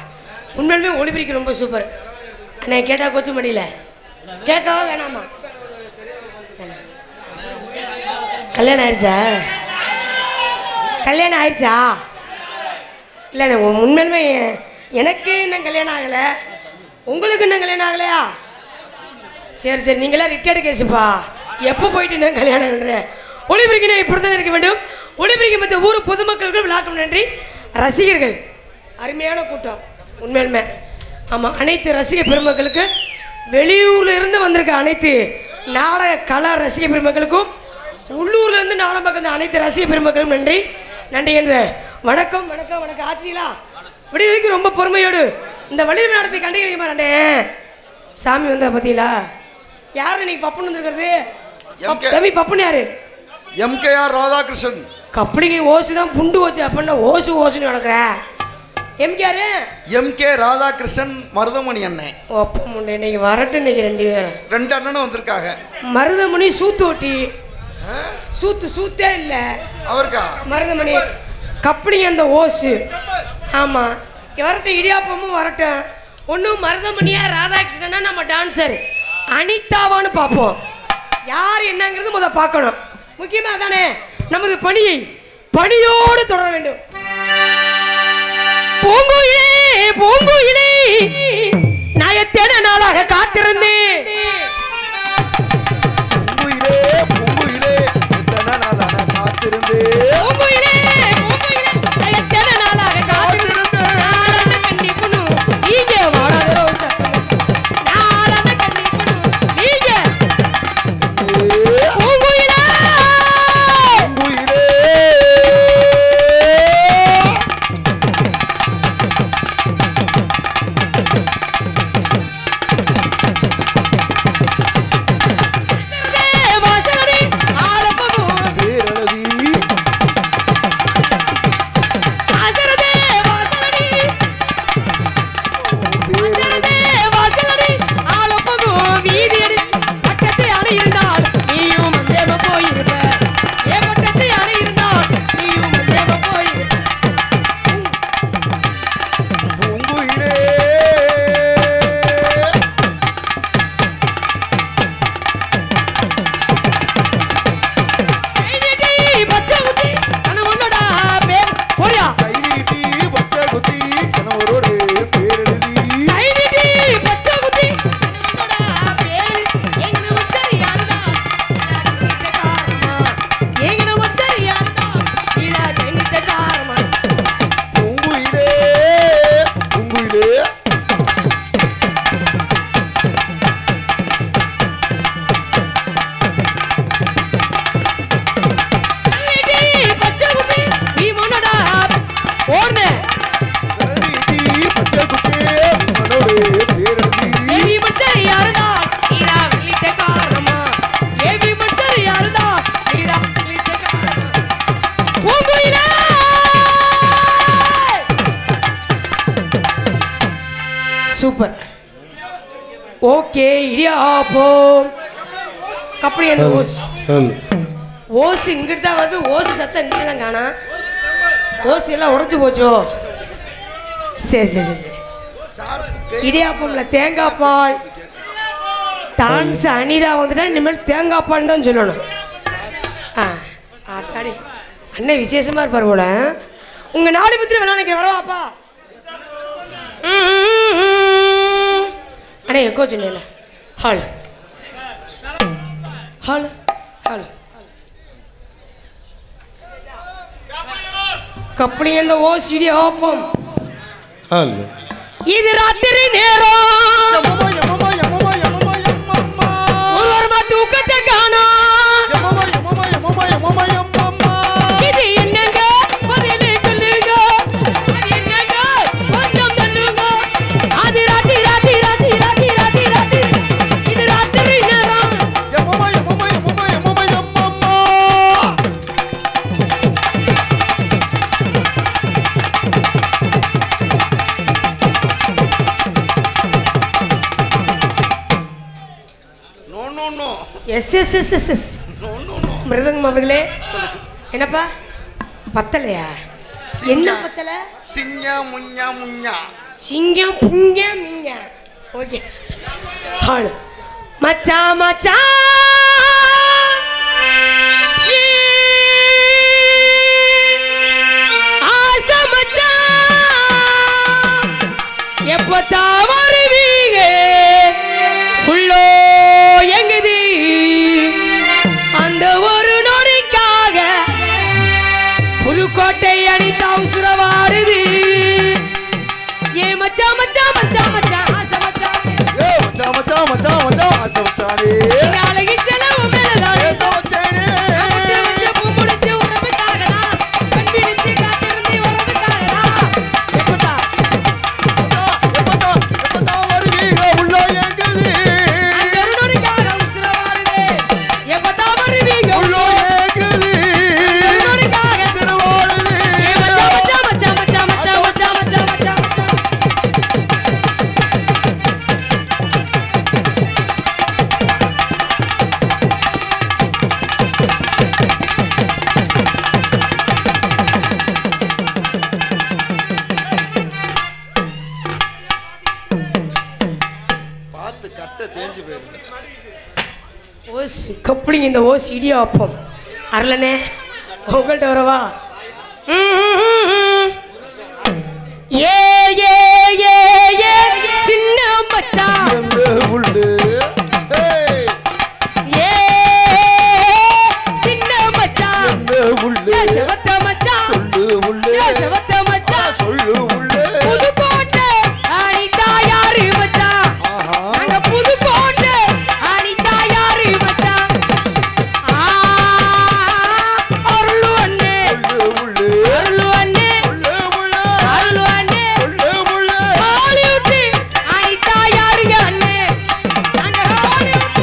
உண்மையுமே ஒளிபரிக்கு ரொம்ப சூப்பர். அண்ணே கேட்டால் கொச்சு மடியில் கேட்கவா வேணாமா? கல்யாணம் ஆயிடுச்சா? கல்யாணம் ஆயிடுச்சா? இல்லைண்ணே உண்மையிலுமே எனக்கு இன்னும் கல்யாணம் ஆகலை, உங்களுக்கு இன்னும் கல்யாணம் ஆகலையா? சரி சரி, நீங்களாம் ரிட்டையர்டு கேஸுப்பா. எப்போ போயிட்டு இன்னும் கல்யாணம் பண்ணுறேன்? ஒளிபரிக்கு நான் இப்படி தான் இருக்க வேண்டும். ஒளிபரிக்கு மற்ற ஊர் பொதுமக்களுக்கு விழாக்கம் நன்றி. ரசிகர்கள் அருமையான கூட்டம் உண்மையிலுமே. ஆமாம், அனைத்து ரசிக பெருமக்களுக்கு வெளியூரில் இருந்து வந்திருக்க அனைத்து நாடக கலா ரசிக பெருமக்களுக்கும் உள்ளூர்ல இருந்து நாடகம் பார்க்க அனைத்து ரசிக பெருமக்களும் நன்றி நன்றி. என்று வணக்கம் வணக்கம் வணக்கம். ஆச்சுங்களா? விடுதலைக்கு ரொம்ப பொறுமையோடு இந்த வழியில் நடத்தி கண்டிக்க மாட்டே. சாமி வந்தா பார்த்தீங்களா? யாரு நீங்க பப்புன்னு வந்துருக்கிறது? தம்பி பப்புன்னு யாரு? எம்கேஆர் ராதாகிருஷ்ணன். கப்பலிங்க ஓசு தான் புண்டு வச்சு அப்படின்னா ஓசு ஓசுன்னு நடக்கிற எம்கேஆர் எம்கே ராதாகிருஷ்ணன் மருதமணி அண்ணன். ஒப்ப முண்டை இன்னைக்கு வரட்டு. இன்னைக்கு ரெண்டு அண்ணனும் வந்திருக்காங்க. மருதமணி சூத்து ஓட்டி சூத்தே இல்லை அவருக்கா? மருதமணி கப்பலிங்க அந்த ஓசு. ஆமாம், வரட்டும். இடியாப்பமும் வரட்டும். ஒன்றும் மருதமணியா ராதாகிருஷ்ணனா நம்ம டான்ஸர் அனிதாவான்னு பார்ப்போம். யார் என்னங்கிறது முதல் பார்க்கணும். முக்கியமாக தானே நமது பணியை பணியோடு தொடர வேண்டும். பூங்குயிலே பூங்குயிலே நான் எத்தனை நாளாக காத்திருந்தேன். பூங்குயிலே பூங்குயிலே எத்தனை நாளாக காத்திருந்தேன். பூங்குயிலே பூங்குயிலே நான் எத்தனை நாளாக காத்திருந்தேன். நாளன கண்ணி புனு நீங்க வாடாத ரோசா நாளன கண்ணி புனு நீங்க பூங்குயிலே பூங்குயிலே சூப்பர். ஓகே, இடியாப்பம் கப்படி அந்த ஓசு இங்கிட்டு தான் வந்து ஓசு சத்தம் இங்கிட்டு தான் காணா. ஓசு எல்லாம் உடஞ்சி போச்சோ? சரி சரி சரி சரி இடியாப்பம்ல தேங்காய் பால். டான்ஸ் அனிதா வந்துட்டா இனிமேல் தேங்காய் பால் தான் சொல்லணும். ஆத்தாடி அண்ணன் விசேஷமா இருப்பார் போல. உங்க 4 பேத்துல விளையாடுறேன் வரவாப்பா. அண்ணே எக்கோ சொன்னேன். ஹால் ஹால் ஹால் கப்பலி அந்த ஓஸ் இடியாப்பம். ஹலோ இது ராத்திரி நேரம் ஒருவர் மட்டும் தூக்கத்தை காணா. இது என்னங்க பதிலே சொல்லுங்க. அது என்னங்க கொஞ்சம் சொல்லுங்க. அது ராத்தி ராத்தி ராத்தி ராத்தி ராத்தி ராத்தி இது ராத்திரி நேரம். Yes yes yes yes yes மிருதங்கம் அவர்களே. என்னப்பா பத்தலையா? என்ன பத்தல? சிங்கம் முஞ்சா முஞ்சா சிங்கம் புங்க மிங்க. ஓகே ஹால் மச்சா மச்சா ஆசை மச்சா எப்பத்தா வருவீங்க உள்ளோ எங்குது அந்த ஒரு நொடிக்காக புதுக்கோட்டை அணித்த உசுரவாருது. ஏ மச்சா மச்சா மச்சா மச்சா ஆசை மச்சா மச்சா மச்சா மச்சா மச்சா ஆசை மச்சானே அழகி செலவு மேலதான் பூ முடிச்சு உறவுக்காகனா கண் விழிச்சு காத்திருந்து உறவுக்காகனா. எப்பதா எப்பதா வருவீங்க உள்ள எங்குது அந்த ஒரு நொடிக்காக உசுரவாருது. எப்பதா வருவீங்க உள்ள எங்குது அந்த ஒரு நொடிக்காக திருவாளுது. ஏ மச்சா மச்சா மச்சா மச்சா மச்சா மச்சா மச்சா மச்சா பார்த்து கட்ட தேஞ்சு போயிருக்கு. ஓஸ் கப்பலிங் இந்த ஓஸ் இடியாப்பம். அருளனே உங்கள்கிட்ட வரவா? ஏ ஏ ஏ ஏ சின்ன மச்சான் எந்த உள்ளு ஏய் ஏ சின்ன மச்சான் எந்த உள்ளு ஏ செவத்த மச்சான் சொல்லு உள்ளு ஏ செவத்த மச்சான் சொல்லு உள்ளு புதுக்கோட்டை அனிதா யாரு மச்சான். ஆஹா நாங்க புதுக்கோட்டை அனிதா யாரு மச்சான். அருளு அண்ணே சொல்லு உள்ளு அருளு அண்ணே சொல்லு உள்ளு அருளு அண்ணே சொல்லு உள்ளு ஹாலிவுட் அனிதா யாருங்க அண்ணே. நாங்க ஹாலிவுட்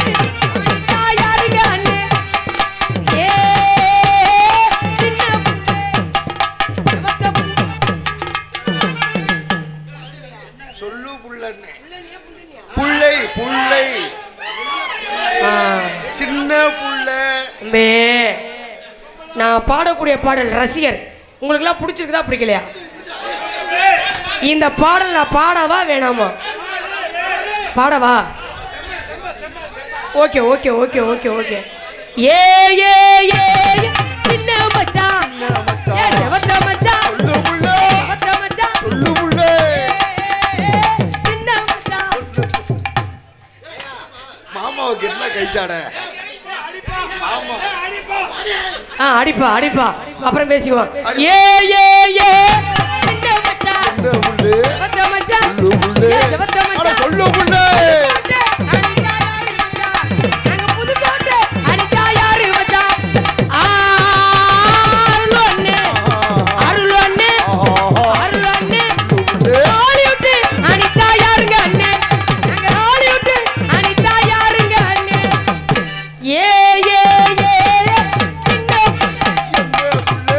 அனிதா யாருங்க அண்ணே. ஏ சின்ன சொல்லு புள்ளண்ணே புள்ளை புள்ளை சின்ன புள்ள தம்பி, நான் பாடக்கூடிய பாடல் ரசிகர் உங்களுக்குலாம் பிடிச்சிருக்குதா பிடிக்கலையா? இந்த பாடல் நான் பாடவா வேணாமா? பாடவா? Okay okay okay okay okay. ஏ ஏ ஏ ஏ, சின்ன மச்சான் சின்ன மச்சான். ஏ செவத்த மச்சான் சொல்லு புள்ள செவத்த மச்சான் சொல்லு புள்ள சின்ன மச்சான். மாமாவுக்கு என்ன கைச்சாட மாமா அடிப்பா அடிப்பா அப்புறம் பேசிக்குவோம். ஏ ஏ ஏ சின்ன மச்சான் சின்ன புள்ளு செவத்த மச்சான் சொல்லு புள்ளு ஏ செவத்த அட மச்சான் சொல்லு புள்ள நாங்க புதுக்கோட்டை அனிதா யாரு மச்சான். அருளு அண்ணே அருளு அண்ணே அருளு அண்ணே ஹாலிவுட் அனிதா யாருங்க அண்ணே. நாங்க ஹாலிவுட் அனிதா யாருங்க அண்ணே. ஏ ஏ ஏ சின்ன எந்த புள்ள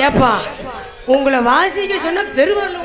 ஏப்பா உங்களை வாசிக்க சொன்னா பெருவரல்